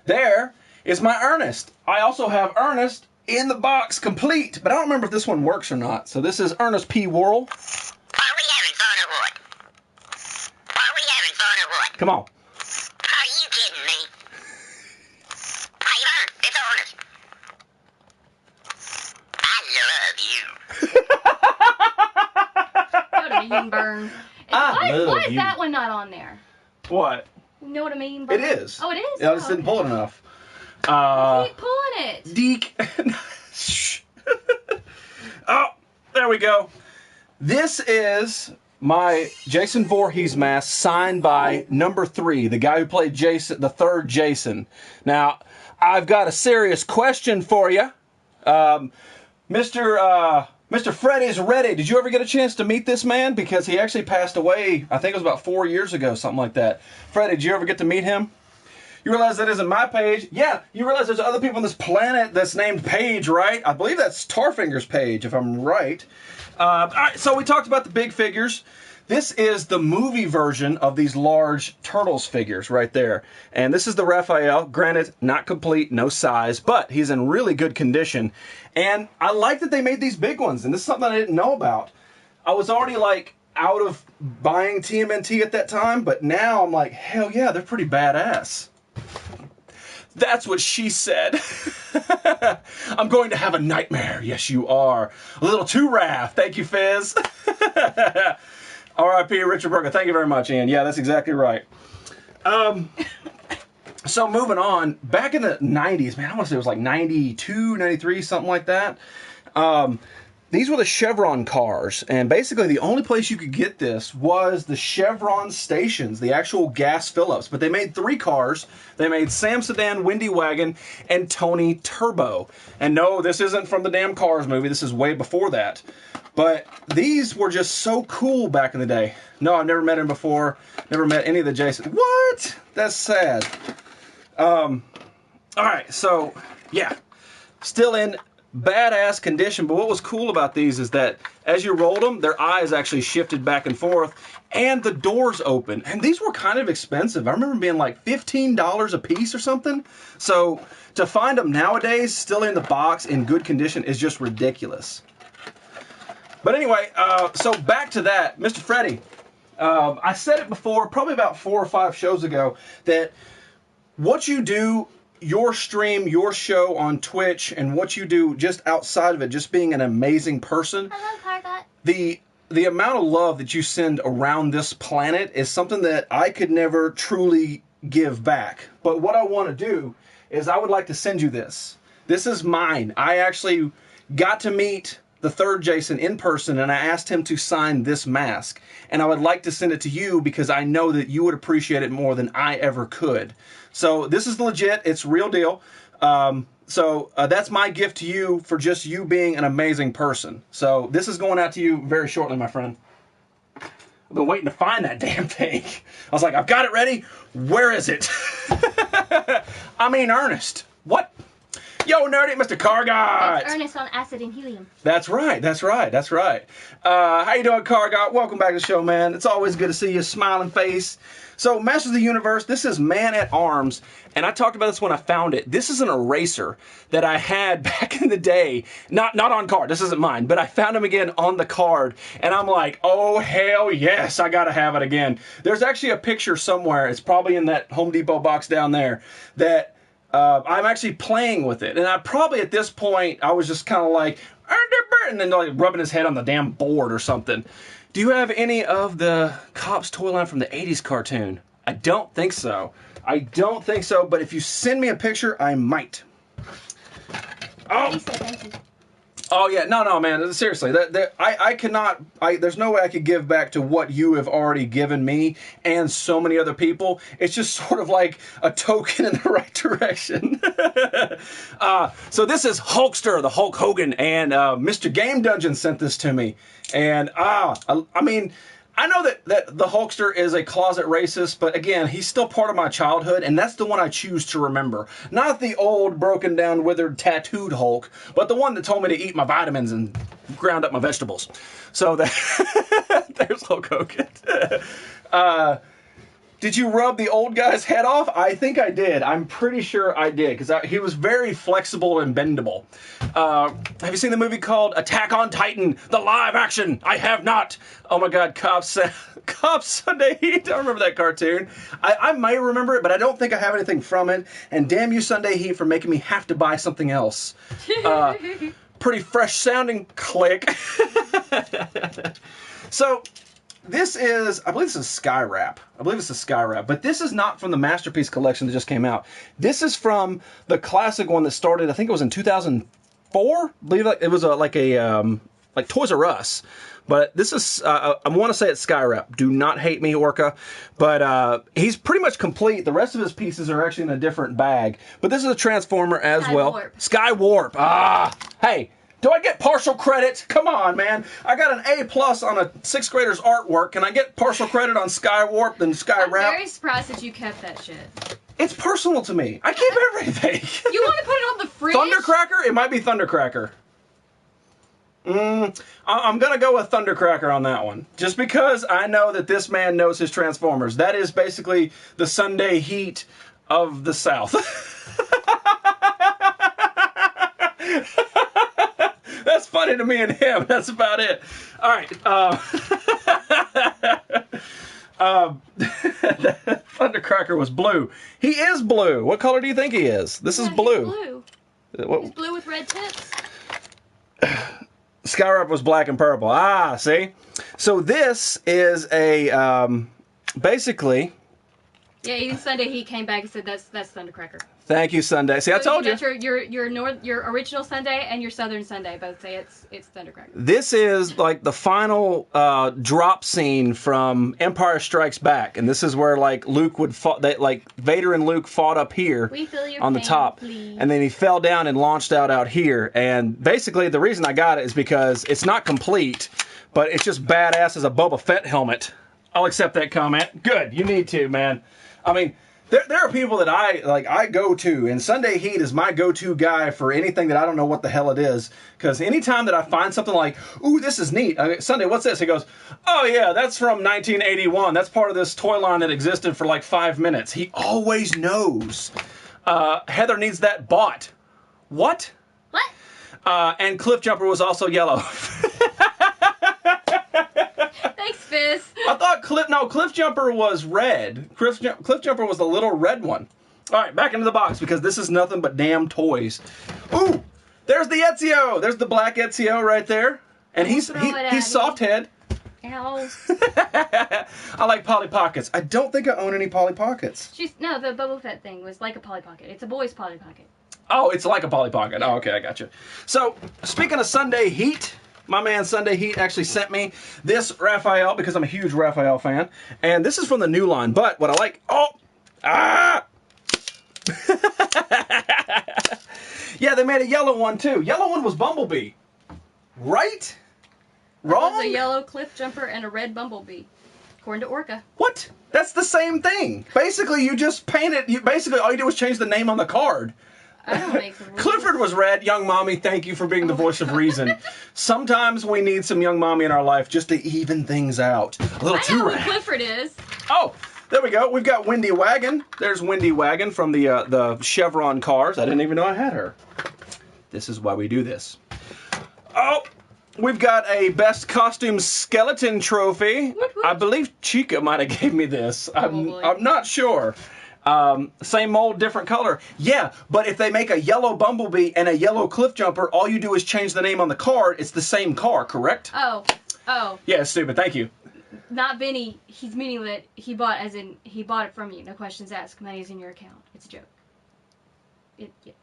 There is my Ernest. I also have Ernest in the box complete, but I don't remember if this one works or not. So this is Ernest P. Worrell. Are we having fun or what? Come on. Are you kidding me? Hey, Ernest, it's Ernest. I love you. What a mean burn. Why is that one not on there? What? You know what I mean? Burn? It is. Oh, it is? Yeah, I just didn't pull it enough. Keep pulling it. Deke. Shh. Oh, there we go. This is my Jason Voorhees mask signed by number 3, the guy who played Jason, the third Jason. Now, I've got a serious question for you. Mr. Mr. Freddy's ready. Did you ever get a chance to meet this man? Because he actually passed away, I think it was about 4 years ago, something like that. Freddy, did you ever get to meet him? You realize that isn't my page? Yeah, you realize there's other people on this planet that's named Paige, right? I believe that's Tarfinger's page, if I'm right. All right, so we talked about the big figures. This is the movie version of these large Turtles figures right there. And this is the Raphael. Granted, not complete, no size, but he's in really good condition. And I like that they made these big ones, and this is something I didn't know about. I was already like out of buying TMNT at that time, but now I'm like, hell yeah, they're pretty badass. That's what she said. I'm going to have a nightmare. Yes, you are. A little too Raph. Thank you, Fizz. R.I.P. Richard Berger. Thank you very much, Ian. Yeah, that's exactly right. So moving on, back in the 90s, man, I want to say it was like 92, 93, something like that. These were the Chevron cars, and basically the only place you could get this was the Chevron stations, the actual gas fill-ups. But they made 3 cars. They made Sam Sedan, Windy Wagon, and Tony Turbo. And no, this isn't from the damn Cars movie. This is way before that. But these were just so cool back in the day. No, I've never met him before. Never met any of the Jason. What? That's sad. All right, so yeah, still in badass condition. But what was cool about these is that as you rolled them, their eyes actually shifted back and forth, and the doors open. And these were kind of expensive. I remember being like $15 a piece or something. So to find them nowadays, still in the box in good condition, is just ridiculous. But anyway, so back to that, Mr. Freddy. I said it before, probably about 4 or 5 shows ago, that what you do, your stream, your show on Twitch, and what you do just outside of it, just being an amazing person. Hello, Cargot. The amount of love that you send around this planet is something that I could never truly give back. But what I want to do is I would like to send you this. This is mine. I actually got to meet the third Jason in person, and I asked him to sign this mask. And I would like to send it to you because I know that you would appreciate it more than I ever could. So this is legit. It's real deal. So that's my gift to you for just you being an amazing person. So this is going out to you very shortly, my friend. I've been waiting to find that damn thing. I was like, I've got it ready. Where is it? I mean, Ernest. What? Yo, nerdy, Mr. Cargot. It's Ernest on acid and helium. That's right. That's right. That's right. How you doing, Cargot? Welcome back to the show, man. It's always good to see your smiling face. So, Masters of the Universe, this is Man at Arms, and I talked about this when I found it. This is an eraser that I had back in the day. Not on card. This isn't mine, but I found him again on the card, and I'm like, oh, hell yes, I gotta have it again. There's actually a picture somewhere. It's probably in that Home Depot box down there that I'm actually playing with it. And I probably at this point, I was just kind of like, and then like rubbing his head on the damn board or something. Do you have any of the Cops toy line from the 80s cartoon? I don't think so. I don't think so, but if you send me a picture, I might. Oh, oh yeah, no, man. Seriously, I cannot. There's no way I could give back to what you have already given me and so many other people. It's just sort of like a token in the right direction. So this is Hulkster, the Hulk Hogan, and Mr. Game Dungeon sent this to me, and I mean, I know that the Hulkster is a closet racist, but again, he's still part of my childhood, and that's the one I choose to remember. Not the old, broken down, withered, tattooed Hulk, but the one that told me to eat my vitamins and ground up my vegetables. So there's Hulk Hogan. Did you rub the old guy's head off? I think I did. I'm pretty sure I did, because he was very flexible and bendable. Have you seen the movie called Attack on Titan, the live action? I have not. Oh my God, Cop Sunday Heat. I remember that cartoon. I might remember it, but I don't think I have anything from it. And damn you, Sunday Heat, for making me have to buy something else. Pretty fresh sounding click. So, this is, I believe this is Skywrap. I believe it's a Skywrap. But this is not from the Masterpiece collection that just came out. This is from the classic one that started, I think it was in 2004? I believe it was like Toys R Us. But this is, I want to say it's Skywrap. Do not hate me, Orca. But he's pretty much complete. The rest of his pieces are actually in a different bag. But this is a Transformer as well. Skywarp. Skywarp. Ah! Hey! Do I get partial credit? Come on, man. I got an A+ on a 6th grader's artwork. Can I get partial credit on Skywarp and Skywrap? I'm very surprised that you kept that shit. It's personal to me. I keep everything. You want to put it on the fridge? Thundercracker? It might be Thundercracker. I'm going to go with Thundercracker on that one. Just because I know that this man knows his Transformers. That is basically the Sunday heat of the South. That's funny to me and him. That's about it. All right. Thundercracker was blue. He is blue. What color do you think he is? This is blue. He's blue. He's blue with red tips. Skywrap was black and purple. Ah, see? So this is a, basically... Yeah, even Sunday he came back and said that's Thundercracker. Thank you, Sunday. See, I told you. Your original Sunday and your Southern Sunday both say it's Thundercracker. This is like the final drop scene from Empire Strikes Back, and this is where like Luke would Vader and Luke fought up here on the top, please. And then he fell down and launched out here. And basically, the reason I got it is because it's not complete, but it's just badass as a Boba Fett helmet. I'll accept that comment. Good, you need to, man. I mean, there are people that I go to, and Sunday Heat is my go-to guy for anything that I don't know what the hell it is. Because anytime that I find something like, ooh, this is neat. Sunday, what's this? He goes, oh yeah, that's from 1981. That's part of this toy line that existed for like 5 minutes. He always knows. Heather needs that bought. What? What? And Cliff Jumper was also yellow. Thanks, Fizz. I thought Cliff Jumper was red. Cliff Jumper was the little red one. All right, back into the box because this is nothing but damn toys. Ooh, there's the Ezio. There's the black Ezio right there, and he's soft head. Ow. I like Polly Pockets. I don't think I own any Polly Pockets. No, the Boba Fett thing was like a Polly Pocket. It's a boy's Polly Pocket. Oh, it's like a Polly Pocket. Oh, okay, I got you. So, speaking of Sunday Heat, my man Sunday Heat actually sent me this Raphael because I'm a huge Raphael fan. And this is from the new line. But what I like... Yeah, they made a yellow one too. Yellow one was Bumblebee. Right? Wrong? There's a yellow Cliff Jumper and a red Bumblebee. According to Orca. What? That's the same thing. Basically, you just paint it. Basically, all you do is change the name on the card. I don't make the rules. Clifford was red. Young mommy, thank you for being the voice of reason. Sometimes we need some young mommy in our life just to even things out. A little too red. I know who Clifford is. Oh, there we go. We've got Wendy Wagon. There's Wendy Wagon from the Chevron cars. I didn't even know I had her. This is why we do this. Oh, we've got a Best Costume Skeleton trophy. What? I believe Chica might have gave me this. I'm not sure. Same mold, different color. Yeah, but if they make a yellow Bumblebee and a yellow Cliff Jumper, all you do is change the name on the card. It's the same car, correct? Oh. Yeah, it's stupid. Thank you. Not Vinny. He's meaning that he bought it from you. No questions asked. Money's in your account. It's a joke. Yeah.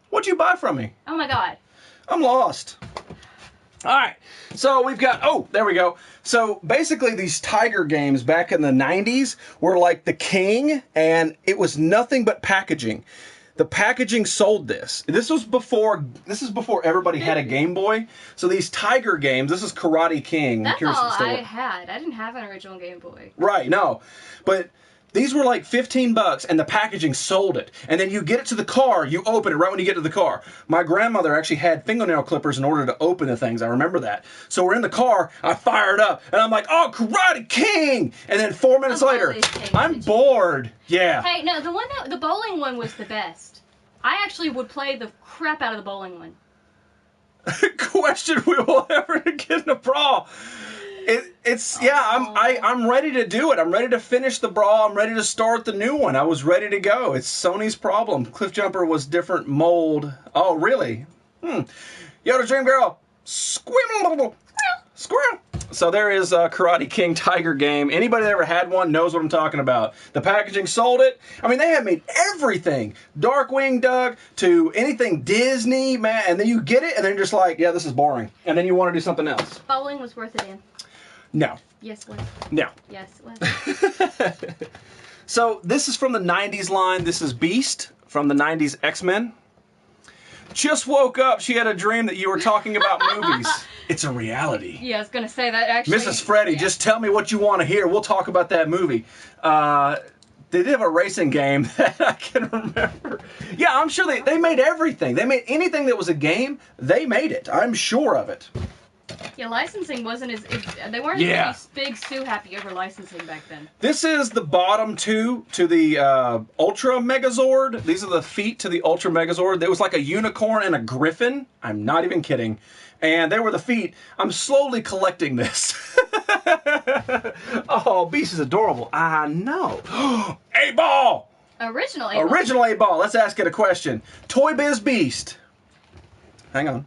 What'd you buy from me? Oh my God. I'm lost. All right, so we've got, oh, there we go. So basically these Tiger games back in the 90s were like the king, and it was nothing but packaging. The packaging sold this. This is before everybody had a Game Boy. So these Tiger games, this is Karate King. That's all I had. I didn't have an original Game Boy. Right, no. But these were like $15 and the packaging sold it. And then you get it to the car, you open it right when you get to the car. My grandmother actually had fingernail clippers in order to open the things. I remember that. So we're in the car, I fire it up, and I'm like, oh, Karate King! And then 4 minutes later, I'm bored. Yeah. Hey, no, the bowling one was the best. I actually would play the crap out of the bowling one. Question we will ever get in a brawl. I'm ready to do it. I'm ready to finish the brawl. I'm ready to start the new one. I was ready to go. It's Sony's problem. Cliff Jumper was different mold. Oh, really? Yoda Dream Girl. Squirrel. So there is a Karate King Tiger game. Anybody that ever had one knows what I'm talking about. The packaging sold it. I mean, they have made everything. Darkwing Duck to anything Disney, man. And then you get it, and then you're just like, yeah, this is boring. And then you want to do something else. Bowling was worth it, in. No. Yes, it was. No. Yes, it was. So this is from the 90s line. This is Beast from the 90s X-Men. just woke up. She had a dream that you were talking about movies. It's a reality. Yeah, I was going to say that actually. Mrs. Freddy, just tell me what you want to hear. We'll talk about that movie. They did have a racing game that I can remember. Yeah, I'm sure they made everything. They made anything that was a game, they made it. I'm sure of it. Yeah, licensing wasn't as... They weren't as big Sue happy over licensing back then. This is the bottom two to the Ultra Megazord. These are the feet to the Ultra Megazord. There was like a unicorn and a griffin. I'm not even kidding. And they were the feet. I'm slowly collecting this. Oh, Beast is adorable. I know. A-Ball! Original A-Ball. Original A-Ball. Let's ask it a question. Toy Biz Beast. Hang on.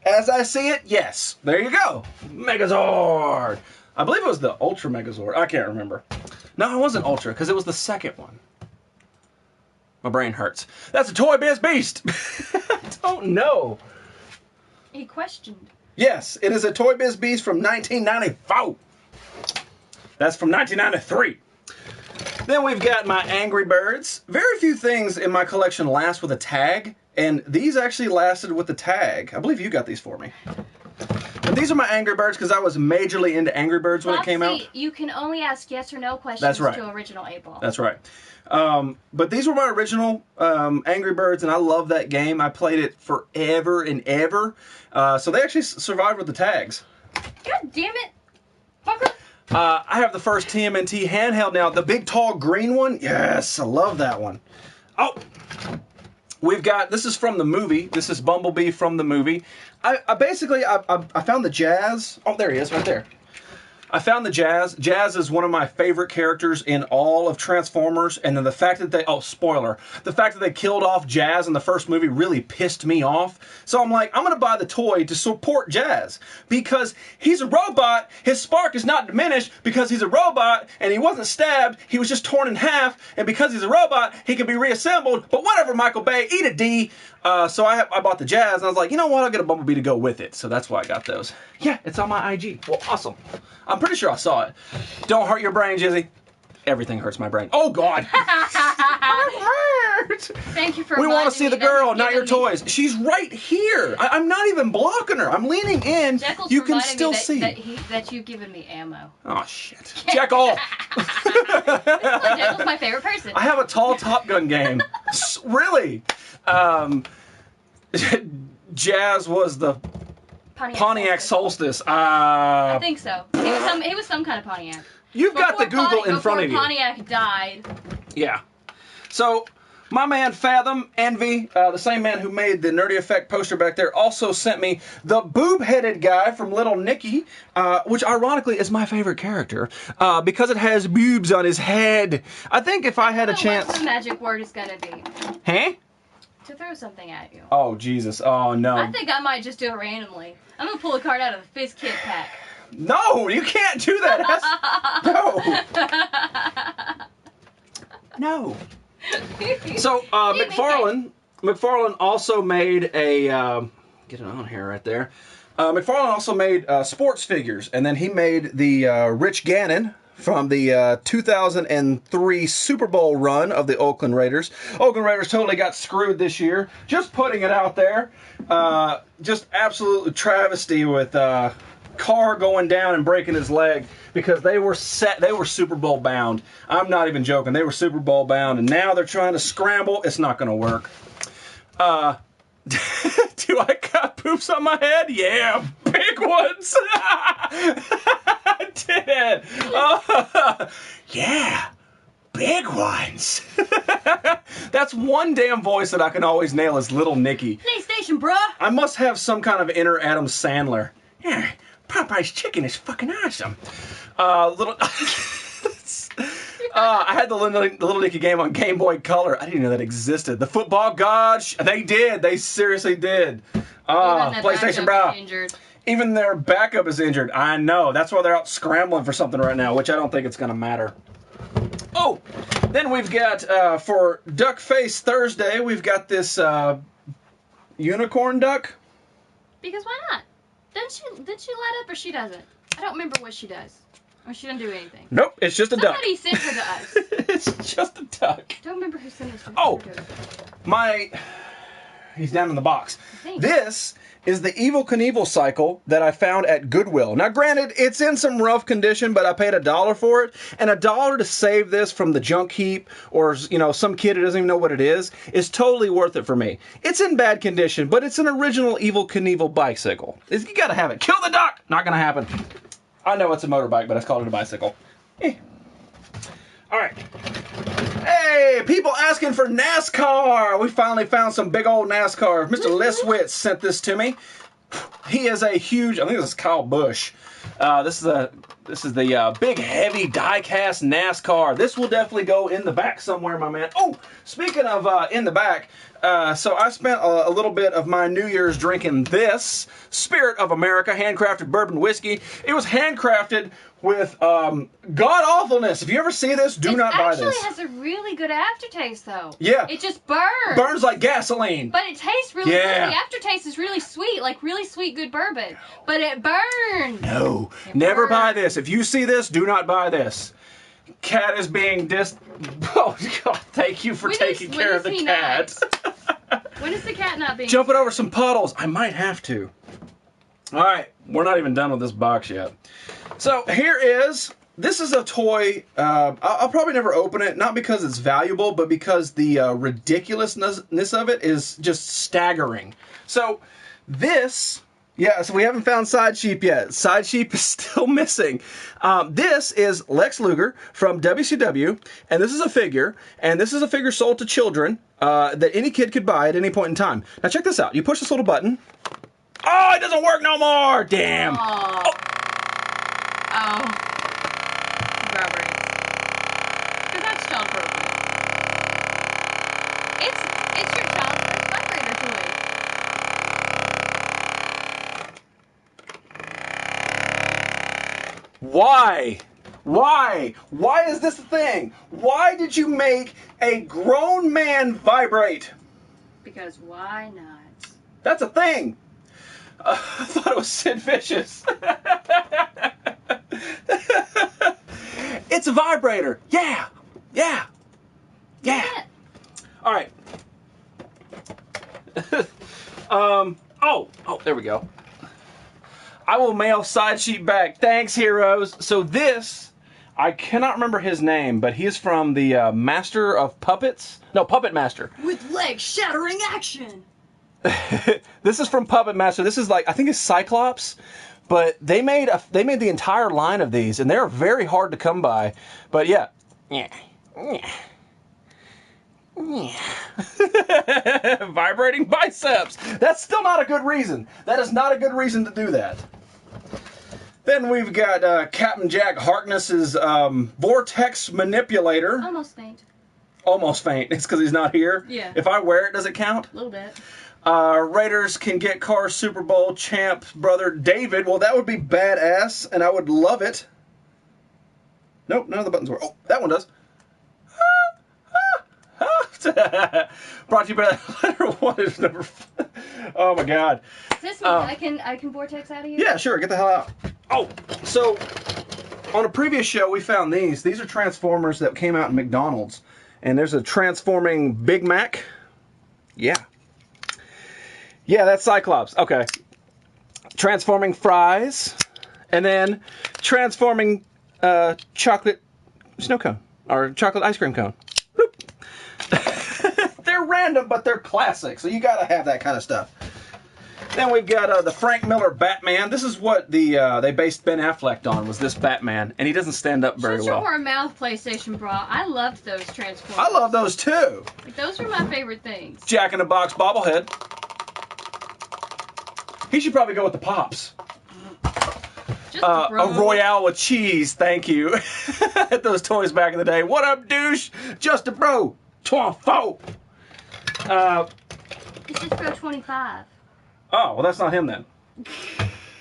As I see it, yes. There you go. Megazord. I believe it was the Ultra Megazord. I can't remember. No, it wasn't Ultra, because it was the second one. My brain hurts. That's a Toy Biz Beast. I don't know. He questioned. Yes, it is a Toy Biz Beast from 1994. That's from 1993. Then we've got my Angry Birds. Very few things in my collection last with a tag, and these actually lasted with the tag. I believe you got these for me. But these are my Angry Birds because I was majorly into Angry Birds when it came out. You can only ask yes or no questions to original A-Ball. That's right. But these were my original Angry Birds, and I love that game. I played it forever and ever. So they actually survived with the tags. God damn it, fucker. I have the first TMNT handheld now. The big, tall, green one. Yes, I love that one. Oh, we've got, this is from the movie. This is Bumblebee from the movie. I found the Jazz. Oh, there he is, right there. I found the Jazz. Jazz is one of my favorite characters in all of Transformers, and then the fact that they, oh, spoiler, the fact that they killed off Jazz in the first movie really pissed me off. So I'm like, I'm going to buy the toy to support Jazz, because he's a robot, his spark is not diminished because he's a robot, and he wasn't stabbed, he was just torn in half, and because he's a robot, he can be reassembled, but whatever, Michael Bay, eat a D. So I bought the Jazz, and I was like, you know what, I'll get a Bumblebee to go with it. So that's why I got those. Yeah, it's on my IG. Well, awesome. I'm pretty sure I saw it. Don't hurt your brain, Jizzy. Everything hurts my brain. Oh, God. Thank you for We want to see the girl, not your toys. She's right here. I'm not even blocking her. I'm leaning in. Jekyll's you can still see. That you've given me ammo. Oh, shit. Jekyll. Jekyll's my favorite person. I have a tall Top Gun game. Really? Jazz was the Pontiac Solstice. I think so. He was some kind of Pontiac. You've got the Google in front of you. Pontiac died. Yeah. So, my man Fathom, Envy, the same man who made the Nerdy Effect poster back there, also sent me the boob-headed guy from Little Nicky, which ironically is my favorite character, because it has boobs on his head. I think if I had a chance... What the magic word is going to be? Huh? To throw something at you. Oh, Jesus. Oh, no. I think I might just do it randomly. I'm going to pull a card out of the Fizz Kid pack. No, you can't do that. No. So, McFarlane also made a, get it on here right there. McFarlane also made sports figures, and then he made the Rich Gannon from the 2003 Super Bowl run of the Oakland Raiders. Oakland Raiders totally got screwed this year. Just putting it out there. Just absolute travesty with Carr going down and breaking his leg because they were Super Bowl bound. I'm not even joking. They were Super Bowl bound, and now they're trying to scramble. It's not going to work. Do I got poops on my head? Yeah, big ones. I did. Yeah, big ones. That's one damn voice that I can always nail is Little Nicky. PlayStation, bruh. I must have some kind of inner Adam Sandler. Yeah, Popeye's chicken is fucking awesome. I had the Little Nicky game on Game Boy Color. I didn't even know that existed. The football gods, they did. They seriously did. PlayStation, bro. Even their backup is injured. I know. That's why they're out scrambling for something right now, which I don't think it's going to matter. Oh, then we've got, for Duck Face Thursday, we've got this unicorn duck. Because why not? Did she light up or she doesn't? I don't remember what she does. Or she didn't do anything. Nope, it's just a duck. Somebody sent her to us. It's just a duck. Don't remember who sent us. Oh, he's down in the box. This is the Evel Knievel cycle that I found at Goodwill. Now, granted, it's in some rough condition, but I paid $1 for it, and $1 to save this from the junk heap, or some kid who doesn't even know what it is totally worth it for me. It's in bad condition, but it's an original Evel Knievel bicycle. You gotta have it. Kill the duck! Not gonna happen. I know it's a motorbike, but I called it a bicycle. All right. Hey, people asking for NASCAR. We finally found some big old NASCAR. Mr. Leswitz sent this to me. He is a huge, I think this is Kyle Busch. This is the big, heavy, die-cast NASCAR. This will definitely go in the back somewhere, my man. Oh, speaking of in the back, so I spent a little bit of my New Year's drinking this Spirit of America handcrafted bourbon whiskey. It was handcrafted with god-awfulness. If you ever see this, do not buy this. It actually has a really good aftertaste, though. Yeah. It just burns. Burns like gasoline. But it tastes really good. The aftertaste is really sweet, like really sweet, good bourbon. But it burns. No, never buy this. If you see this, do not buy this. Cat is being Oh, God, thank you for taking care of the cat. When is the cat not being... Jumping over some puddles. I might have to. All right, we're not even done with this box yet. So here is... This is a toy. I'll probably never open it, not because it's valuable, but because the ridiculousness of it is just staggering. So this... Yeah, so we haven't found Side Sheep yet. Side Sheep is still missing. This is Lex Luger from WCW, and this is a figure, and this is a figure sold to children that any kid could buy at any point in time. Now check this out. You push this little button. Oh, it doesn't work no more! Damn! Oh. Robert. Because that's child appropriate. It's your child's first vibrator toy. Why? Why? Why is this a thing? Why did you make a grown man vibrate? Because why not? That's a thing. I thought it was Sid Vicious. It's a vibrator. Yeah. Yeah. Yeah. All right. Oh, there we go. I will mail Side Sheep back. Thanks, heroes. So this, I cannot remember his name, but he's from the Master of Puppets. No, Puppet Master. With leg-shattering action. This is from Puppet Master. This is like, I think it's Cyclops, but they made the entire line of these, and they're very hard to come by. But yeah. Vibrating biceps. That's still not a good reason. That is not a good reason to do that. Then we've got Captain Jack Harkness's vortex manipulator. Almost faint. Almost faint. It's because he's not here. Yeah. If I wear it, does it count? A little bit. Raiders can get car Super Bowl champ brother David. Well, that would be badass, and I would love it. Nope, none of the buttons work. Oh, that one does. Brought to you by letter one is number. Oh my God. This one I can vortex out of you? Yeah, sure. Get the hell out. Oh, so on a previous show we found these. These are Transformers that came out in McDonald's, and there's a transforming Big Mac. Yeah. Yeah, that's Cyclops. Okay. Transforming fries, and then transforming chocolate snow cone or chocolate ice cream cone. They're random, but they're classic, so you gotta have that kind of stuff. Then we've got the Frank Miller Batman. This is what they based Ben Affleck on, was this Batman, and he doesn't stand up very well. Shut your mouth, PlayStation Bra. I loved those Transformers. I love those too. Like, those were my favorite things. Jack in the Box bobblehead. He should probably go with the Pops. Just a Royale with cheese, thank you. At those toys back in the day. What up, douche? Just a bro. 24. It's just Bro 25. Oh, well, that's not him then.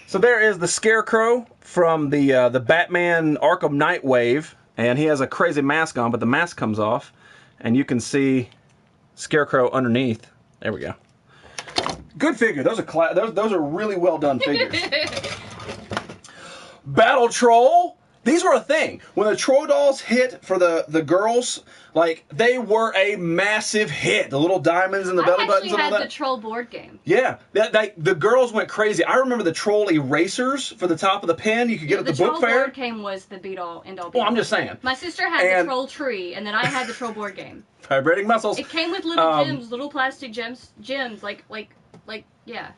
So there is the Scarecrow from the Batman Arkham Knight wave, and he has a crazy mask on, but the mask comes off, and you can see Scarecrow underneath. There we go. Good figure. Those are really well done figures. Battle Troll. these were a thing. When the Troll dolls hit for the girls, like, they were a massive hit. The little diamonds and the belly buttons and all that. I actually had the Troll board game. Yeah, the girls went crazy. I remember the Troll erasers for the top of the pen you could get at the book fair. The Troll board game was the be-all, end-all. Well, I'm just saying. My sister had the Troll tree, and then I had the Troll board game. Vibrating muscles. It came with little gems, little plastic gems, like, yeah.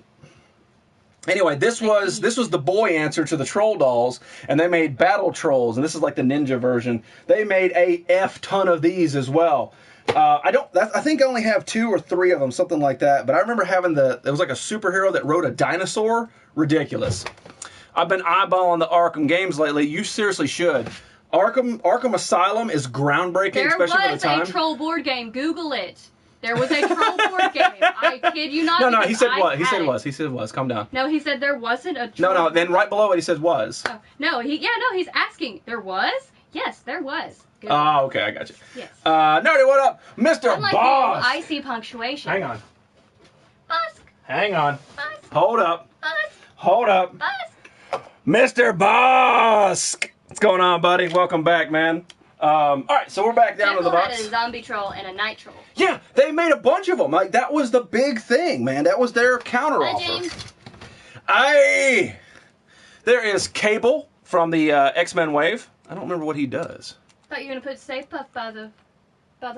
Anyway, this was the boy answer to the Troll dolls, and they made Battle Trolls, and this is like the ninja version. They made a F ton of these as well. I think I only have 2 or 3 of them, something like that. But I remember having there was like a superhero that rode a dinosaur. Ridiculous. I've been eyeballing the Arkham games lately. You seriously should. Arkham Asylum is groundbreaking, especially for the time. There was a Troll board game. Google it. There was a Troll board game. I kid you not. No, he said what? He said was. He said was. Calm down. No, he said there wasn't a Troll. No. Then right below it, he says was. Oh, no, he's asking. There was? Yes, there was. Good. Oh, okay, I got you. Yes. Nerdy, what up? Mr. Unlike Boss. I see punctuation. Hang on. Busk. Hang on. Busk. Hold up. Busk. Hold up. Busk. Mr. Bosk. What's going on, buddy? Welcome back, man. All right, so we're back down to the box. Had a zombie troll and a night troll. Yeah, they made a bunch of them. Like, that was the big thing, man. That was their counteroffer. Hi, James. There is Cable from the X-Men wave. I don't remember what he does. I thought you were gonna put Stay Puft by the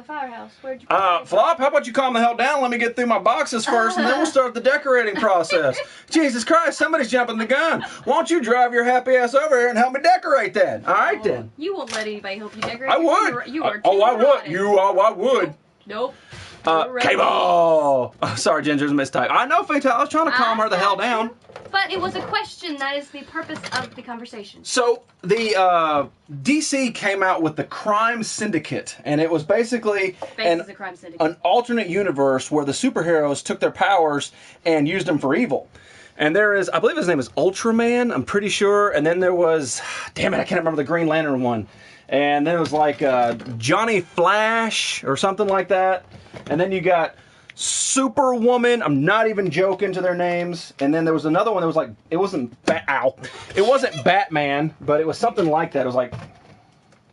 firehouse. Where'd you? Flop. How about you calm the hell down? Let me get through my boxes first, and then we'll start the decorating process. Jesus Christ, somebody's jumping the gun. Why don't you drive your happy ass over here and help me decorate that? All right, then. You won't let anybody help you decorate. I would. You are I would. I would. Nope. Cable. Oh, sorry, Ginger's mistype. I know, Fatal. I was trying to calm her the hell down. But it was a question. That is the purpose of the conversation. So the DC came out with the Crime Syndicate, and it was basically an alternate universe where the superheroes took their powers and used them for evil. And there is, I believe his name is Ultraman, I'm pretty sure. And then there was, damn it, I can't remember the Green Lantern one. And then it was like Johnny Flash or something like that. And then you got Superwoman. I'm not even joking to their names. And then there was another one that was like, it wasn't Batman, but it was something like that. It was like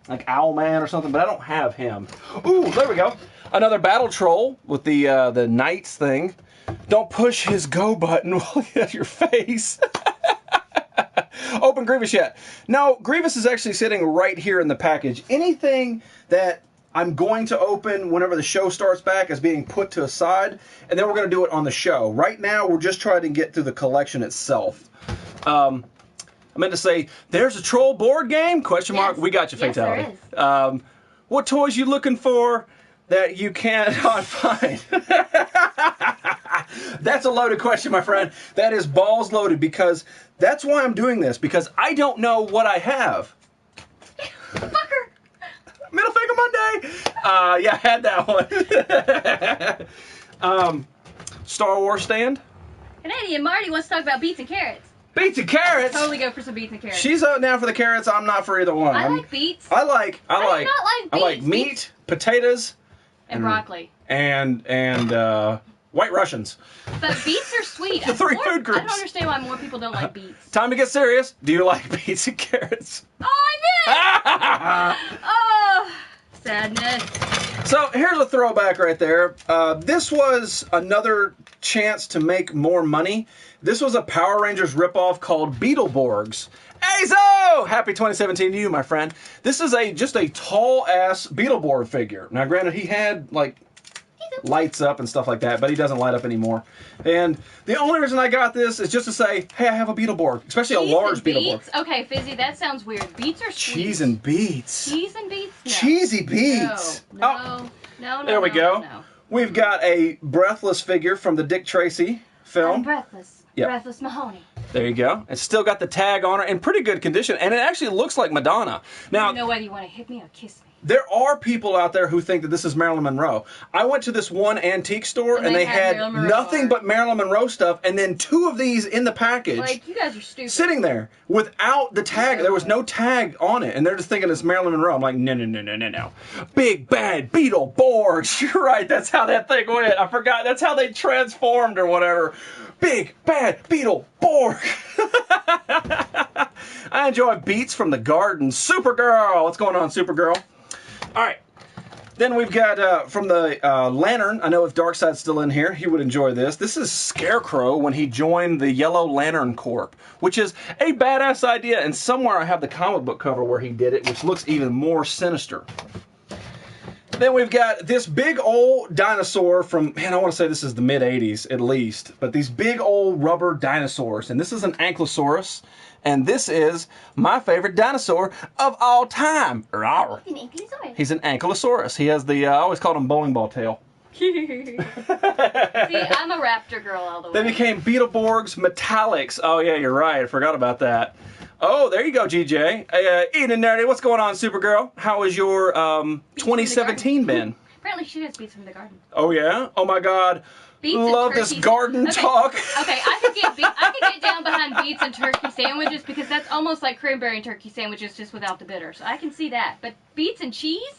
Owlman or something, but I don't have him. Ooh, there we go. Another battle troll with the Knights thing. Don't push his go button while you have your face. Open Grievous yet? No, Grievous is actually sitting right here in the package. Anything that I'm going to open whenever the show starts back is being put to a side, and then we're going to do it on the show. Right now, we're just trying to get through the collection itself. I meant to say, there's a troll board game? Question mark. We got you, Fatality. There is. What toys you looking for that you cannot find? That's a loaded question, my friend. That is balls loaded, because that's why I'm doing this, because I don't know what I have. Fucker. Middle Finger Monday. Yeah, I had that one. Star Wars stand. Canadian Marty wants to talk about beets and carrots. Beets and carrots. Totally go for some beets and carrots. She's out now for the carrots. I'm not for either one. I like beets. I like do not like beets. I like meat, potatoes, and broccoli, and White Russians. But beets are sweet. The three food groups. I don't understand why more people don't like beets. Time to get serious. Do you like beets and carrots? Oh, I did! Oh, sadness. So here's a throwback right there. This was another chance to make more money. This was a Power Rangers ripoff called Beetleborgs. Azo! Happy 2017 to you, my friend. This is just a tall-ass Beetleborg figure. Now, granted, he had, like, lights up and stuff like that, but he doesn't light up anymore. And the only reason I got this is just to say, hey, I have a Beetleborg, especially a large Beetleborg. Okay, Fizzy, that sounds weird. Beets are sweet. Cheese and beets. Cheese and beets? No. Cheesy beets. No. There we go. No. We've got a Breathless figure from the Dick Tracy film. I'm Breathless. Yep. Breathless Mahoney. There you go. It's still got the tag on it in pretty good condition, and it actually looks like Madonna. Now, I don't know whether you want to hit me or kiss me. There are people out there who think that this is Marilyn Monroe. I went to this one antique store, and they had nothing but Marilyn Monroe stuff, and then 2 of these in the package. Like, you guys are stupid. Sitting there without the tag. There was no tag on it, and they're just thinking it's Marilyn Monroe. I'm like, no. Big Bad Beetleborgs. You're right, that's how that thing went. I forgot. That's how they transformed or whatever. Big Bad Beetleborg. I enjoy Beats from the Garden. Supergirl. What's going on, Supergirl? All right. Then we've got from the Lantern. I know if Darkseid's still in here, he would enjoy this. This is Scarecrow when he joined the Yellow Lantern Corps, which is a badass idea. And somewhere I have the comic book cover where he did it, which looks even more sinister. Then we've got this big old dinosaur from, man, I want to say this is the mid-'80s at least, but these big old rubber dinosaurs. And this is an Ankylosaurus, and this is my favorite dinosaur of all time. He's an Ankylosaurus. He has the, I always called him bowling ball tail. See, I'm a raptor girl all the way. They became Beetleborgs Metallics. Oh, yeah, you're right. I forgot about that. Oh, there you go, GJ. Eden Nerdy, what's going on, Supergirl? How has your 2017 been? Apparently she has Beats from the Garden. Oh, yeah? Oh, my God. Beets love this garden talk. Okay, I could get down behind Beets and turkey sandwiches because that's almost like cranberry and turkey sandwiches just without the bitter. So I can see that. But Beets and cheese?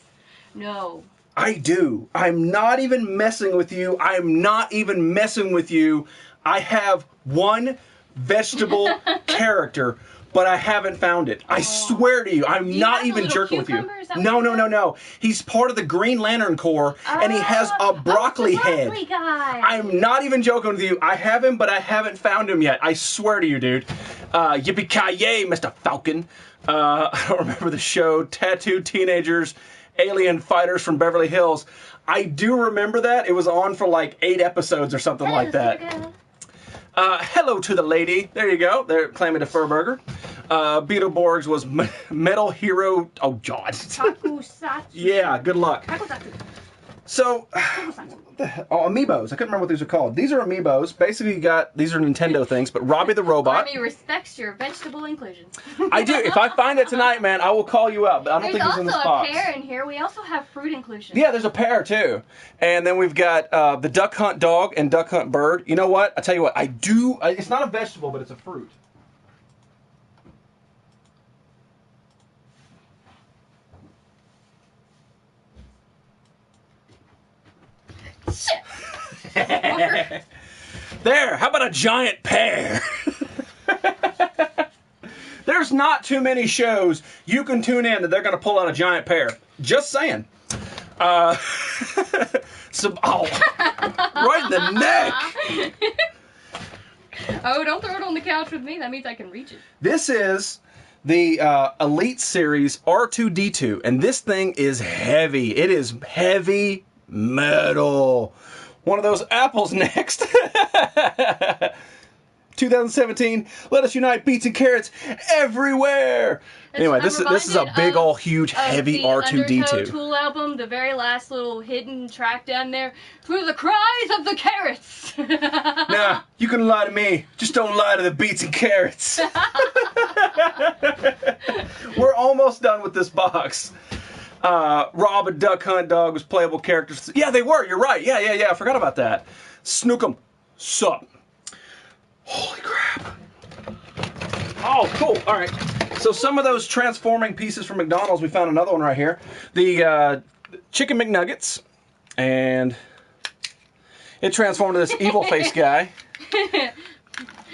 No. I do. I'm not even messing with you. I'm not even messing with you. I have one vegetable character, but I haven't found it. I swear to you, I'm not even joking with you. No. He's part of the Green Lantern Corps, and he has a broccoli head. Guy. I'm not even joking with you. I have him, but I haven't found him yet. I swear to you, dude. Yippee-ki-yay, Mr. Falcon. I don't remember the show. Tattooed Teenagers, Alien Fighters from Beverly Hills. I do remember that. It was on for like 8 episodes or something like that. Hello to the lady. There you go. They're claiming a Furburger. Beetleborgs was Metal Hero. Oh, God. Yeah, good luck. So, Amiibos. I couldn't remember what these are called. These are Amiibos. Basically, these are Nintendo things, but Robbie the Robot. Army respects your vegetable inclusion. I do. If I find it tonight, man, I will call you out. But I don't think it's in this box. There's also a pear in here. We also have fruit inclusion. Yeah, there's a pear, too. And then we've got the Duck Hunt Dog and Duck Hunt Bird. You know what? I tell you what. It's not a vegetable, but it's a fruit. There, how about a giant pear? There's not too many shows you can tune in that they're going to pull out a giant pear. Just saying. Right in the neck. Oh, don't throw it on the couch with me. That means I can reach it. This is the Elite Series R2-D2, and this thing is heavy. It is heavy metal. One of those apples next. 2017, let us unite beets and carrots everywhere. Anyway, this is a big old huge heavy R2-D2. Tool album, the very last little hidden track down there, through the cries of the carrots. Nah, you can lie to me, just don't lie to the beets and carrots. We're almost done with this box. Rob and Duck Hunt Dog was playable characters. Yeah, they were. You're right. Yeah. I forgot about that. Snookum. Sup. Holy crap. Oh, cool. All right. So some of those transforming pieces from McDonald's, we found another one right here. The Chicken McNuggets. And it transformed to this evil face guy.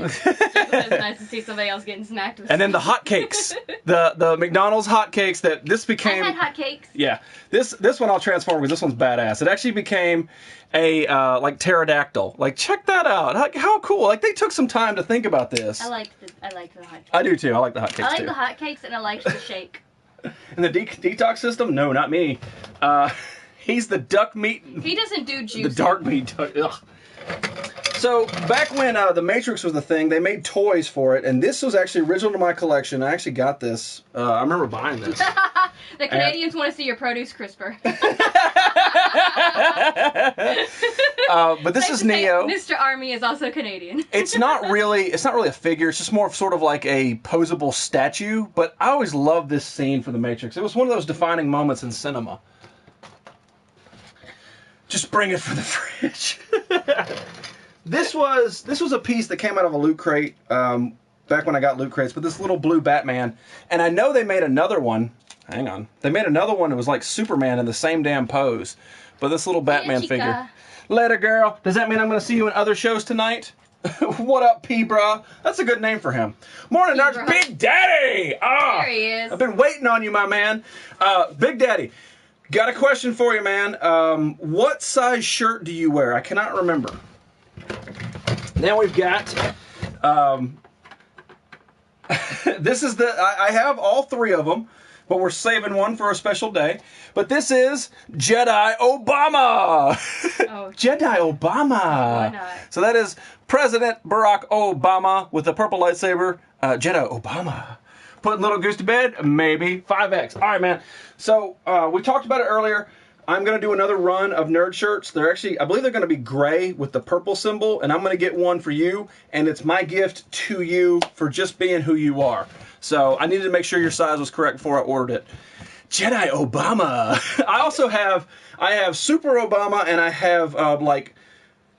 It's nice to see somebody else getting snacked with. And then the hotcakes, the McDonald's hotcakes that this became. I had hotcakes. Yeah, this one I'll transform because this one's badass. It actually became a like pterodactyl. Like check that out. How cool! Like they took some time to think about this. I like the hotcakes. I do too. I like the hotcakes too. I like the hotcakes and I like the shake. And the detox system? No, not me. He's the duck meat. He doesn't do juice. The dark meat. Ugh. So, back when The Matrix was the thing, they made toys for it, and this was actually original to my collection. I actually got this. I remember buying this. The Canadians want to see your produce crisper. But this is Neo. Mr. Army is also Canadian. It's not really a figure. It's just more of sort of like a posable statue, but I always loved this scene for The Matrix. It was one of those defining moments in cinema. Just bring it for the fridge. This was a piece that came out of a loot crate back when I got loot crates, but this little blue Batman. And I know they made another one. Hang on. They made another one that was like Superman in the same damn pose. But this little Batman figure. Later, girl. Does that mean I'm going to see you in other shows tonight? What up, P-Bra? That's a good name for him. Morning, nerds. Big Daddy! There he is. I've been waiting on you, my man. Big Daddy, got a question for you, man. What size shirt do you wear? I cannot remember. Then we've got... this is the... I have all three of them, but we're saving one for a special day. But this is Jedi Obama. Oh. Jedi Obama. Why not? So that is President Barack Obama with the purple lightsaber. Jedi Obama. Putting Little Goose to bed? Maybe. 5X. All right, man. So we talked about it earlier. I'm going to do another run of nerd shirts. They're actually, I believe they're going to be gray with the purple symbol, and I'm going to get one for you, and it's my gift to you for just being who you are. So I needed to make sure your size was correct before I ordered it. Jedi Obama. I have Super Obama, and I have like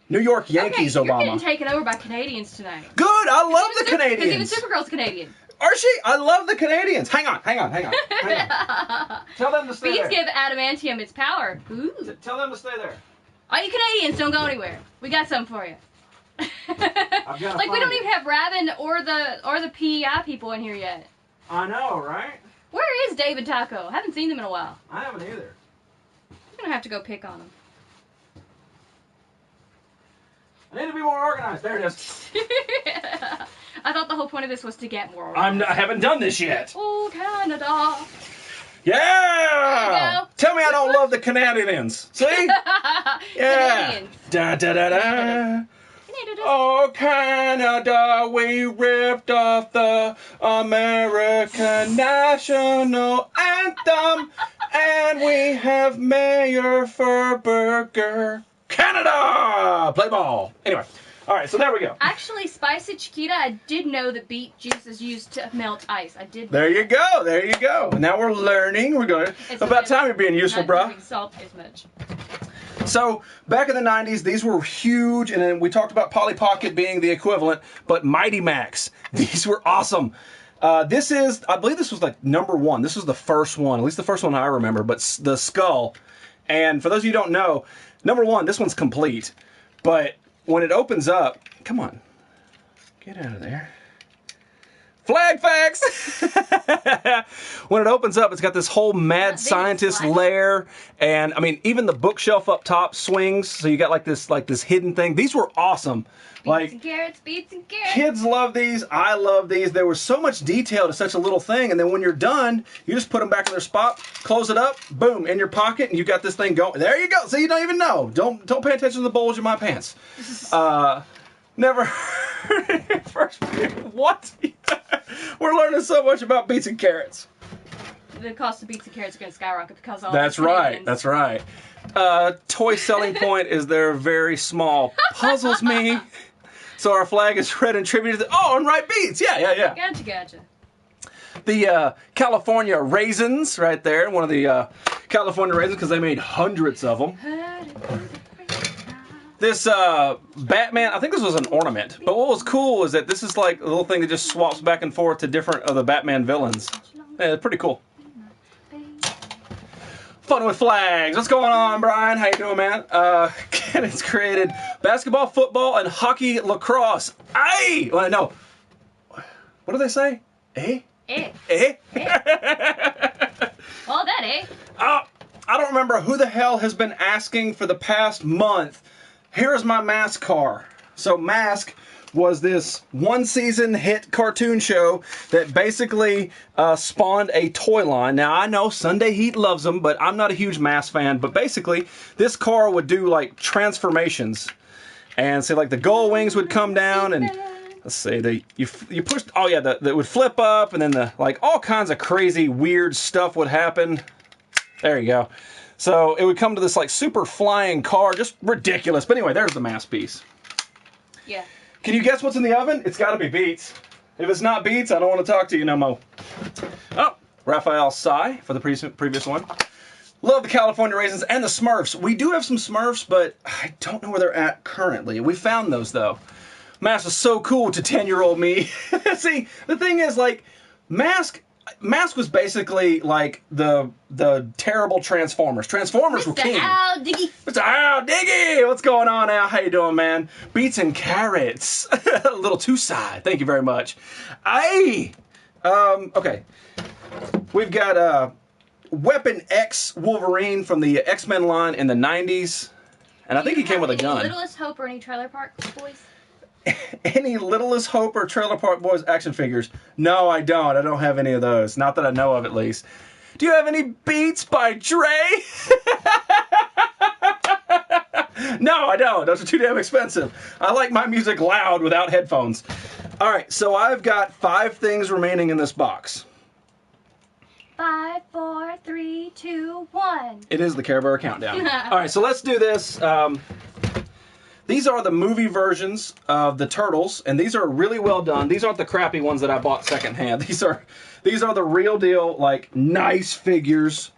New York Yankees Obama. You're getting taken over by Canadians tonight. Good. I love the Canadians. Because even Supergirl's Canadian. Are she? I love the Canadians. Hang on. Tell them to stay there. Beans give adamantium its power. Ooh. Tell them to stay there. All you Canadians, don't go anywhere. We got something for you. Like we don't even have Rabin or the PEI people in here yet. I know, right? Where is Dave and Taco? I haven't seen them in a while. I haven't either. I'm gonna have to go pick on them. I need to be more organized. There it is. I thought the whole point of this was to get more organized. I haven't done this yet. Oh, Canada. Yeah! There you go. Tell me I don't love the Canadians. See? Yeah. Canadians. Da da da da. Oh, Canada, we ripped off the American national anthem, and we have Mayor for Burger. Canada! Play ball. Anyway. All right, so there we go. Actually, Spicy Chiquita, I did know that beet juice is used to melt ice. I did know. There you go. There you go. Now we're learning. We're going. It's about time you're being useful, bro. Not salt as much. So, back in the 90s, these were huge, and then we talked about Polly Pocket being the equivalent, but Mighty Max, these were awesome. I believe this was like number one. This was the first one, at least the first one I remember, but the skull. And for those of you who don't know, number one, this one's complete, but when it opens up, come on, get out of there. Flag facts! When it opens up, it's got this whole mad scientist lair, and I mean, even the bookshelf up top swings, so you got like this hidden thing. These were awesome. Beets and carrots, beets and carrots. Kids love these. I love these. There was so much detail to such a little thing, and then when you're done, you just put them back in their spot, close it up, boom, in your pocket, and you got this thing going. There you go. So you don't even know. Don't pay attention to the bulge in my pants. Never heard it first. What? We're learning so much about beets and carrots. The cost of beets and carrots are going to skyrocket because all That's right. That's right. Toy selling point is they're very small. Puzzles me. So our flag is red and tribute to and right beets. Yeah. Gotcha. The California raisins right there. One of the California raisins because they made hundreds of them. This Batman, I think this was an ornament. But what was cool is that this is like a little thing that just swaps back and forth to different of the Batman villains. Yeah, pretty cool. Fun with flags. What's going on, Brian? How you doing, man? Kenneth's created basketball, football, and hockey lacrosse. Aye! Well, no. What do they say? Eh? Eh. Eh? Well, that eh? I don't remember who the hell has been asking for the past month. Here's my Mask car. So Mask was this one-season hit cartoon show that basically spawned a toy line. Now, I know Sunday Heat loves them, but I'm not a huge Mask fan. But basically, this car would do, like, transformations. And, say, like, the gull wings would come down, and, let's see, you pushed, that would flip up, and then, all kinds of crazy, weird stuff would happen. There you go. So, it would come to this, super flying car, just ridiculous. But anyway, there's the Mask piece. Yeah. Can you guess what's in the oven? It's got to be beets. If it's not beets, I don't want to talk to you no more. Oh, Raphael Sai for the previous one. Love the California raisins and the Smurfs. We do have some Smurfs, but I don't know where they're at currently. We found those, though. Mask was so cool to 10-year-old me. See, the thing is, Mask Mask was basically like the terrible Transformers. Transformers were king. Al Diggy. Mr. Al Diggy! What's going on, Al? How you doing, man? Beets and carrots. A little two-side. Thank you very much. Aye! Okay. We've got Weapon X Wolverine from the X-Men line in the 90s. And I think he came with a gun. Littlest Hope or any Trailer Park Boys? Any Littlest Hope or Trailer Park Boys action figures? No, I don't. I don't have any of those. Not that I know of, at least. Do you have any Beats by Dre? No, I don't. Those are too damn expensive. I like my music loud without headphones. All right, so I've got 5 things remaining in this box. 5, 4, 3, 2, 1. It is the Care Bear countdown. All right, so let's do this. These are the movie versions of the Turtles, and these are really well done. These aren't the crappy ones that I bought secondhand. These are the real deal, like, nice figures.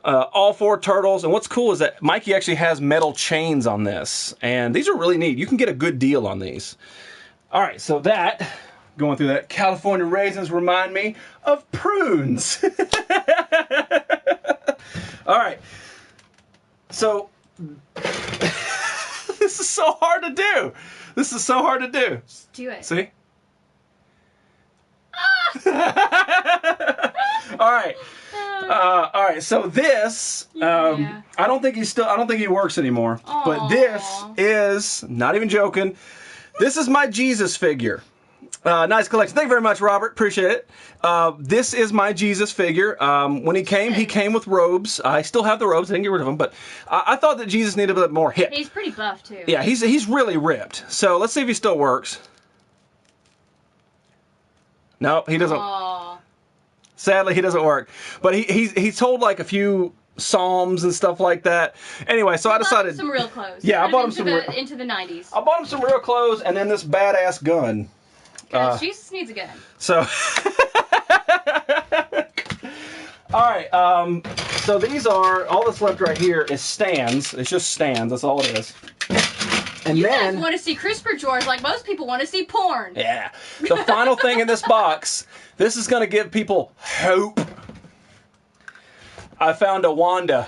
All 4 Turtles, and what's cool is that Mikey actually has metal chains on this, and these are really neat. You can get a good deal on these. All right, so going through that, California raisins remind me of prunes. All right, so this is so hard to do. This is so hard to do. Just do it. See? All right. All right. So this, I don't think he works anymore. Aww. But this is, not even joking, this is my Jesus figure. Nice collection. Thank you very much, Robert. Appreciate it. This is my Jesus figure. When he came with robes. I still have the robes. I didn't get rid of them, but I thought that Jesus needed a bit more hip. He's pretty buff, too. Yeah, he's really ripped. So let's see if he still works. No, he doesn't. Aww. Sadly, he doesn't work. But he's told like a few psalms and stuff like that. Anyway, so I decided some real clothes. Yeah, I bought him some into the 90s. I bought him some real clothes and then this badass gun. Jesus needs a gun. So all right, so these are all that's left right here is stands. It's just stands. That's all it is. And you then, guys want to see CRISPR drawers like most people want to see porn. Yeah. The final thing in this box, this is going to give people hope. I found a Wanda.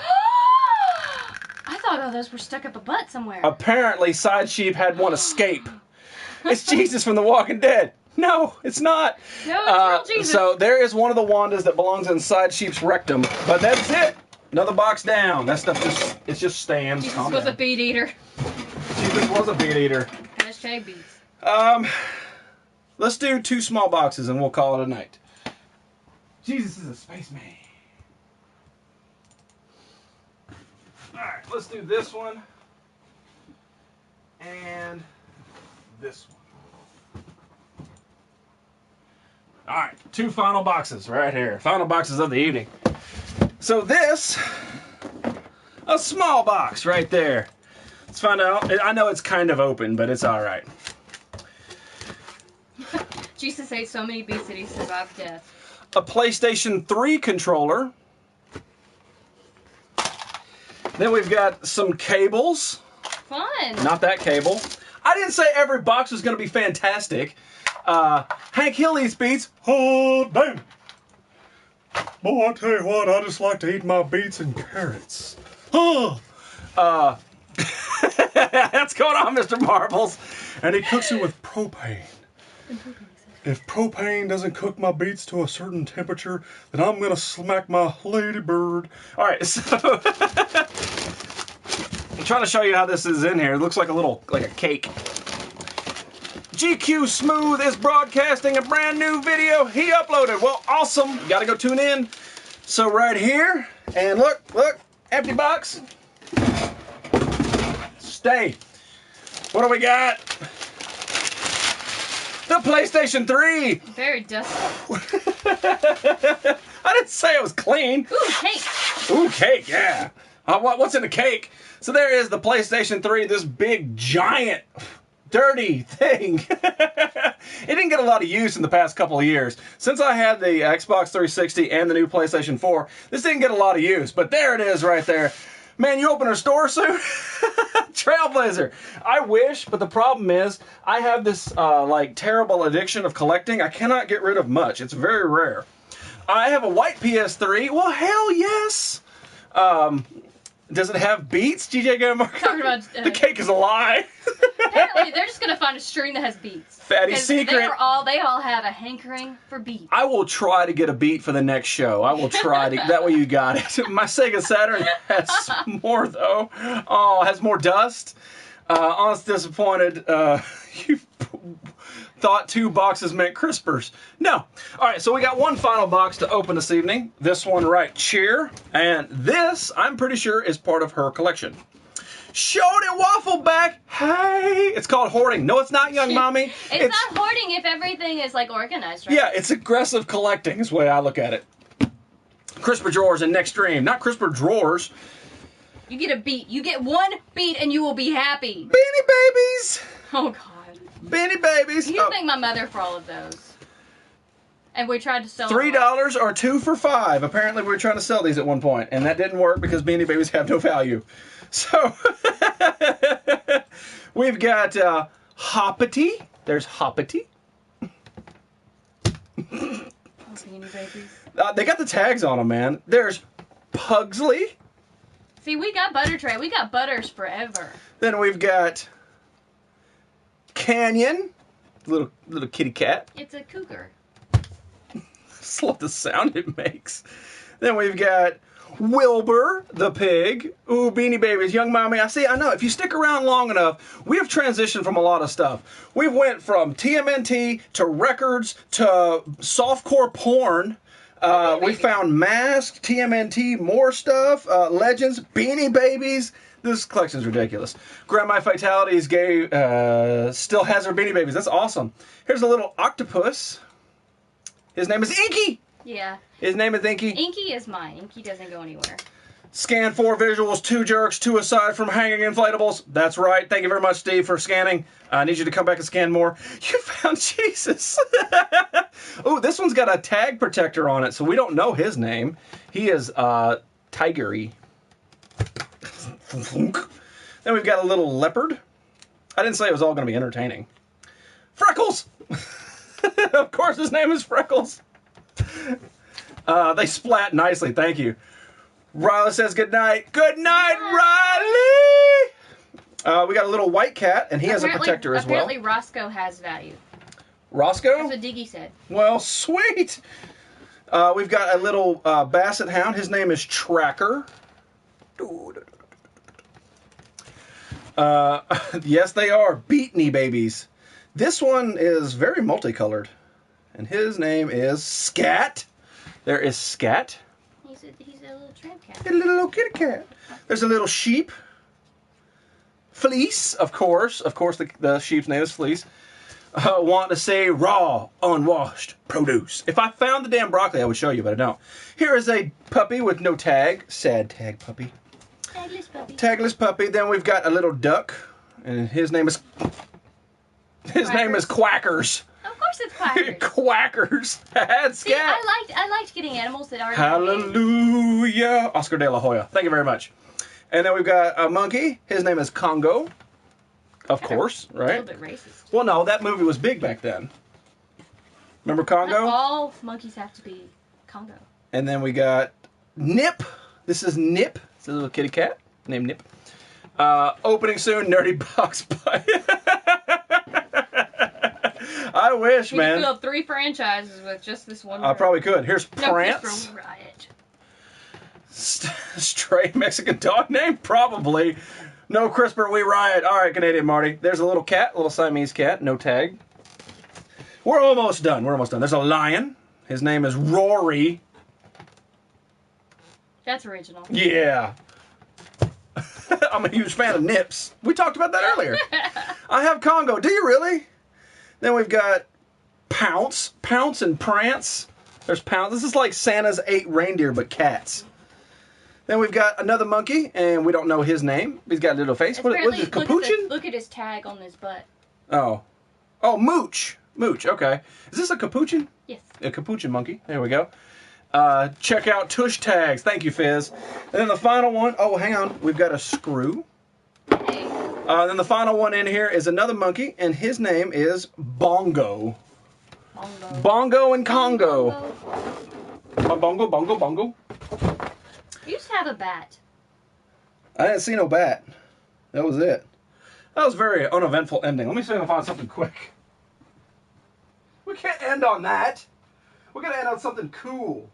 I thought all those were stuck up a butt somewhere. Apparently, Side Sheep had one escape. It's Jesus from The Walking Dead. No, it's not. No, it's real Jesus. So there is one of the Wandas that belongs inside Sheep's rectum. But that's it. Another box down. That stuff just stands. Jesus was a beet eater. Jesus was a beet eater. Hashtag beets. Let's do 2 small boxes and we'll call it a night. Jesus is a spaceman. Alright, let's do this one. And this one. Alright, 2 final boxes right here. Final boxes of the evening. So this, a small box right there. Let's find out. I know it's kind of open, but it's alright. Jesus ate so many beets that he survived death. A PlayStation 3 controller. Then we've got some cables. Fun. Not that cable. I didn't say every box was going to be fantastic. Hank Hill eats beets. Oh, damn. Boy, I tell you what, I just like to eat my beets and carrots. Oh. That's going on, Mr. Marbles. And he cooks it with propane. If propane doesn't cook my beets to a certain temperature, then I'm going to smack my ladybird. All right, so I'm trying to show you how this is in here. It looks like a cake. GQ Smooth is broadcasting a brand new video he uploaded. Well, awesome. You got to go tune in. So right here, and look, empty box. Stay. What do we got? The PlayStation 3. Very dusty. I didn't say it was clean. Ooh, cake. Ooh, cake, yeah. What's in the cake? So there is the PlayStation 3, this big, giant, dirty thing. It didn't get a lot of use in the past couple of years. Since I had the Xbox 360 and the new PlayStation 4, this didn't get a lot of use. But there it is right there. Man, you open a store soon? Trailblazer. I wish, but the problem is I have this terrible addiction of collecting. I cannot get rid of much. It's very rare. I have a white PS3. Well, hell yes. Does it have beats, GJ Gammark? Talking about the cake is a lie. Apparently, they're just gonna find a string that has beats. Fatty secret. They all have a hankering for beats. I will try to get a beat for the next show. I will try to. That way you got it. My Sega Saturn has more though. Oh, has more dust. Honest disappointed. You thought 2 boxes meant crispers. No. All right, so we got one final box to open this evening. This one right here. And this, I'm pretty sure, is part of her collection. Showed it Waffleback. Hey. It's called hoarding. No, it's not, young mommy. It's not hoarding if everything is, like, organized, right? Yeah, it's aggressive collecting is the way I look at it. Crisper drawers in next stream. Not crisper drawers. You get a beat. You get 1 beat and you will be happy. Beanie Babies. Oh, God. Beanie Babies. You thank my mother for all of those. And we tried to sell $3 or 2 for $5. Apparently we were trying to sell these at one point, and that didn't work because Beanie Babies have no value. So we've got Hoppity. There's Hoppity. Beanie Babies. They got the tags on them, man. There's Pugsley. See, we got Butter Tray. We got Butters forever. Then we've got Canyon, little kitty cat. It's a cougar. Just love the sound it makes. Then we've got Wilbur the pig. Ooh, Beanie Babies, young mommy. I know. If you stick around long enough, we have transitioned from a lot of stuff. We went from TMNT to records to softcore porn. We found Mask, TMNT, more stuff, Legends, Beanie Babies. This collection's ridiculous. Grandma Fatality's gay still has her Beanie Babies. That's awesome. Here's a little octopus. His name is Inky. Yeah. His name is Inky. Inky is mine. Inky doesn't go anywhere. Scan 4 visuals, 2 jerks, 2 aside from hanging inflatables. That's right. Thank you very much, Steve, for scanning. I need you to come back and scan more. You found Jesus. Ooh, this one's got a tag protector on it, so we don't know his name. He is Tigery. Then we've got a little leopard. I didn't say it was all going to be entertaining. Freckles! Of course his name is Freckles. They splat nicely, thank you. Riley says good night. Good night, Riley! We got a little white cat, and he has a protector as well. Apparently Roscoe has value. Roscoe? That's what Diggy said. Well, sweet! We've got a little basset hound. His name is Tracker. Yes, they are Beanie Babies. This one is very multicolored. And his name is Scat. There is Scat. He's a little tramp cat. A little kitty cat. There's a little sheep. Fleece, of course. Of course, the sheep's name is Fleece. Want to say raw, unwashed produce. If I found the damn broccoli, I would show you, but I don't. Here is a puppy with no tag. Sad tag puppy. Tagless puppy. Tagless puppy. Then we've got a little duck, and his name is Quackers. Of course it's Quackers. Quackers. That's See, I liked getting animals that already Hallelujah. Oscar de la Hoya. Thank you very much. And then we've got a monkey. His name is Congo. Of course, right? A little bit racist. Well, no, that movie was big back then. Remember Congo? Not all monkeys have to be Congo. And then we got Nip. This is Nip. It's a little kitty cat named Nip. Opening soon, Nerdy Box Buy. I wish, man. You could fill 3 franchises with just this one. I probably could. Here's Prance. No, Riot. Stray Mexican dog name? Probably. No CRISPR, we riot. All right, Canadian Marty. There's a little cat, little Siamese cat, no tag. We're almost done. There's a lion. His name is Rory. That's original. Yeah. I'm a huge fan of Nips. We talked about that earlier. I have Congo. Do you really? Then we've got Pounce. Pounce and Prance. There's Pounce. This is like Santa's 8 reindeer, but cats. Then we've got another monkey, and we don't know his name. He's got a little face. What is it, Capuchin? Look at his tag on his butt. Oh. Oh, Mooch. Mooch, okay. Is this a Capuchin? Yes. A Capuchin monkey. There we go. Check out Tush tags. Thank you, Fizz. And then the final one. Oh, hang on. We've got a screw. Hey. Then the final one in here is another monkey, and his name is Bongo. Bongo and Congo. Bongo, bongo, bongo. We used to have a bat. I didn't see no bat. That was it. That was a very uneventful ending. Let me see if I can find something quick. We can't end on that. We're going to end on something cool.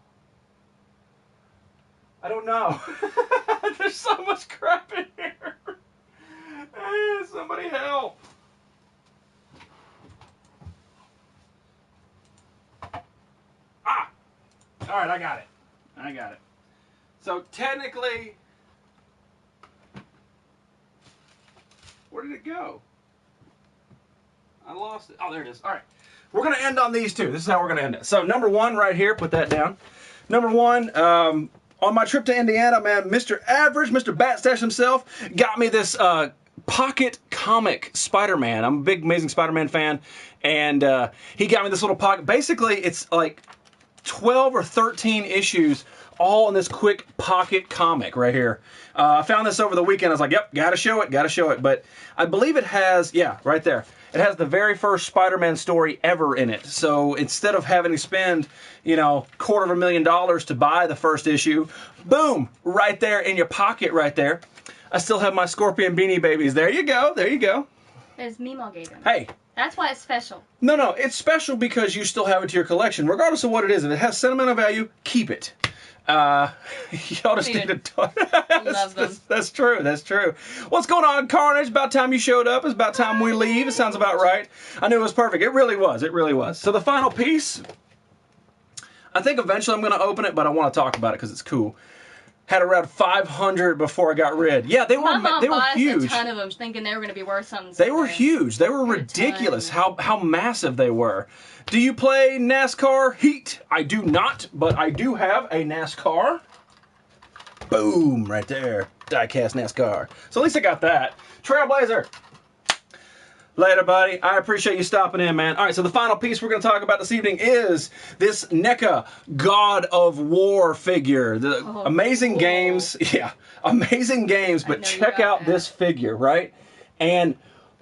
I don't know. There's so much crap in here. Hey, somebody help. Ah! Alright, I got it. I got it. So technically... Where did it go? I lost it. Oh, there it is. Alright. We're going to end on these two. This is how we're going to end it. So number one right here, put that down. Number one, on my trip to Indiana, man, Mr. Average, Mr. Batstash himself, got me this pocket comic Spider-Man. I'm a big Amazing Spider-Man fan, and he got me this little pocket. Basically, it's like 12 or 13 issues all in this quick pocket comic right here. I found this over the weekend. I was like, yep, gotta show it, gotta show it. But I believe it has, yeah, right there. It has the very first Spider-Man story ever in it. So instead of having to spend, you know, $250,000 to buy the first issue, boom, right there in your pocket right there. I still have my Scorpion Beanie Babies. There you go, there you go. As Mimo gave him. Hey. That's why it's special. No, it's special because you still have it to your collection. Regardless of what it is, if it has sentimental value, keep it. Y'all just need to talk. Love them. That's true. That's true. What's going on, Carnage? About time you showed up. It's about time we leave. It sounds about right. I knew it was perfect. It really was. It really was. So the final piece, I think eventually I'm going to open it, but I want to talk about it because it's cool. Had around 500 before I got rid. Yeah, they were huge. My mom bought us a ton of them, thinking they were going to be worth something. They were huge. They were ridiculous. How massive they were. Do you play NASCAR Heat? I do not, but I do have a NASCAR. Boom, right there. Die-cast NASCAR. So at least I got that. Trailblazer. Later, buddy. I appreciate you stopping in, man. All right, so the final piece we're going to talk about this evening is this NECA God of War figure. The amazing games. Yeah, amazing games, but check out this figure, right? And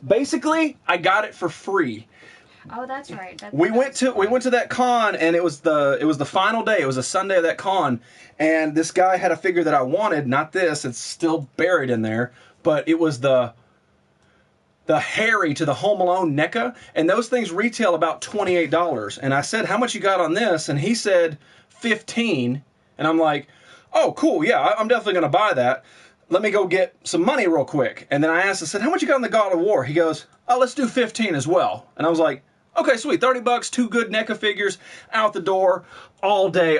basically, I got it for free. Oh, that's right. We went to that con, and it was the final day. It was a Sunday of that con, and this guy had a figure that I wanted. Not this. It's still buried in there, but it was the Harry to the Home Alone NECA, and those things retail about $28. And I said, how much you got on this? And he said, $15. And I'm like, oh, cool, yeah, I'm definitely going to buy that. Let me go get some money real quick. And then I asked, I said, how much you got on the God of War? He goes, oh, let's do 15 as well. And I was like, okay, sweet, $30, 2 good NECA figures, out the door, all day,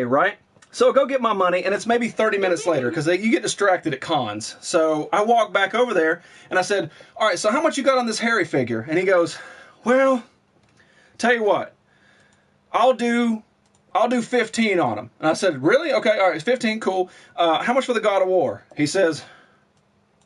right? So I go get my money, and it's maybe 30 minutes later, because you get distracted at cons. So I walk back over there, and I said, all right, so how much you got on this Harry figure? And he goes, well, tell you what, I'll do 15 on him. And I said, really? Okay, all right, 15, cool. How much for the God of War? He says,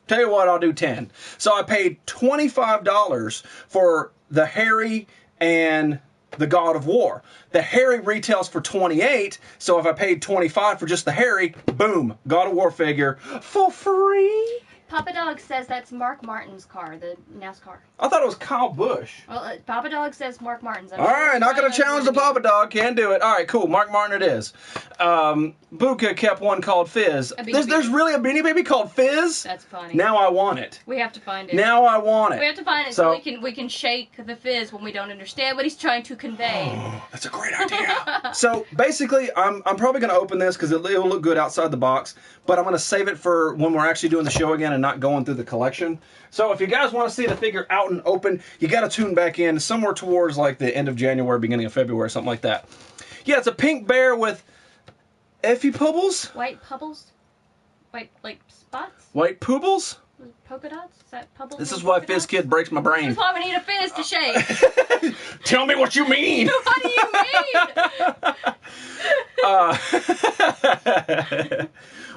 tell you what, I'll do 10. So I paid $25 for the Harry and the God of War. The Harry retails for $28, so if I paid $25 for just the Harry, boom, God of War figure for free. Papa Dog says that's Mark Martin's car, the NASCAR. I thought it was Kyle Busch. Well, Papa Dog says Mark Martin's. All right, not going to challenge the Papa Dog. Can't do it. All right, cool. Mark Martin it is. Buka kept one called Fizz. There's really a Beanie Baby called Fizz? That's funny. Now I want it. We have to find it. Now I want it. We have to find it so we can shake the Fizz when we don't understand what he's trying to convey. Oh, that's a great idea. So basically, I'm probably going to open this because it'll look good outside the box, but I'm going to save it for when we're actually doing the show again and not going through the collection. So if you guys want to see the figure out and open, you got to tune back in somewhere towards like the end of January, beginning of February, something like that. Yeah, it's a pink bear with Effie Pubbles? White pubbles? White, like, spots? White poobles? Polka dots? Is that pubbles? This is why Fizz Kid breaks my brain. This is why we need a Fizz to shake. Tell me what you mean. What do you mean?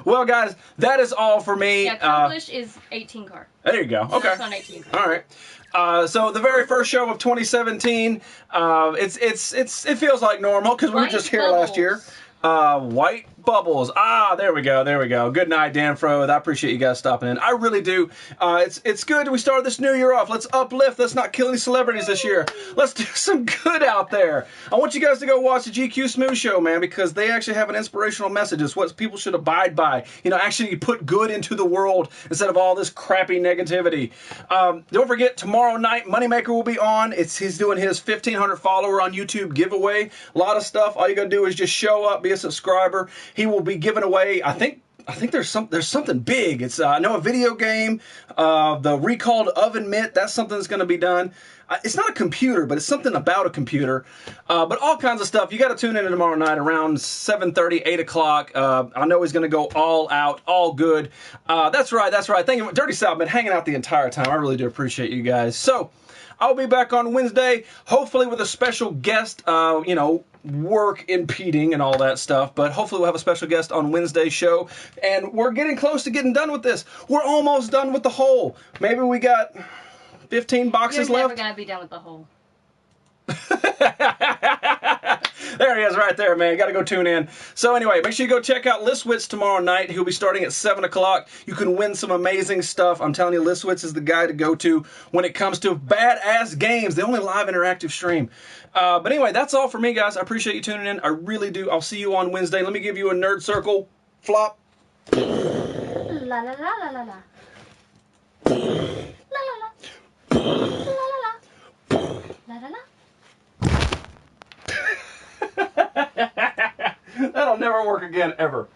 Well, guys, that is all for me. Yeah, accomplished is 18 car. There you go. Okay. It's on 18 car. All right. So the very first show of 2017, it feels like normal because we were just here last year. White Bubbles. There we go. There we go. Good night, Dan Fro. I appreciate you guys stopping in. I really do. It's good we started this new year off. Let's uplift. Let's not kill any celebrities this year. Let's do some good out there. I want you guys to go watch the GQ Smooth Show, man, because they actually have an inspirational message. It's what people should abide by. You know, actually put good into the world instead of all this crappy negativity. Don't forget, tomorrow night, Moneymaker will be on. He's doing his 1,500 follower on YouTube giveaway. A lot of stuff. All you gotta do is just show up, be a subscriber. He will be giving away, I think there's something big. It's I know a video game, the recalled oven mitt. That's something that's going to be done. It's not a computer, but it's something about a computer. But all kinds of stuff. You got to tune in tomorrow night around 7:30, 8 o'clock. I know he's going to go all out, all good. That's right. Thank you, Dirty South. Been hanging out the entire time. I really do appreciate you guys. So I'll be back on Wednesday, hopefully with a special guest. Work impeding and all that stuff, but hopefully we'll have a special guest on Wednesday's show, and we're getting close to getting done with this. We're almost done with the hole. Maybe we got 15 boxes left. You're never gonna be done with the hole. There he is right there, man. Got to go tune in. So anyway, make sure you go check out Liswitz tomorrow night. He'll be starting at 7 o'clock. You can win some amazing stuff. I'm telling you, Liswitz is the guy to go to when it comes to badass games. The only live interactive stream. But anyway, that's all for me, guys. I appreciate you tuning in. I really do. I'll see you on Wednesday. Let me give you a nerd circle. Flop. La la la la la la. La la la. La la la. La la la. That'll never work again, ever.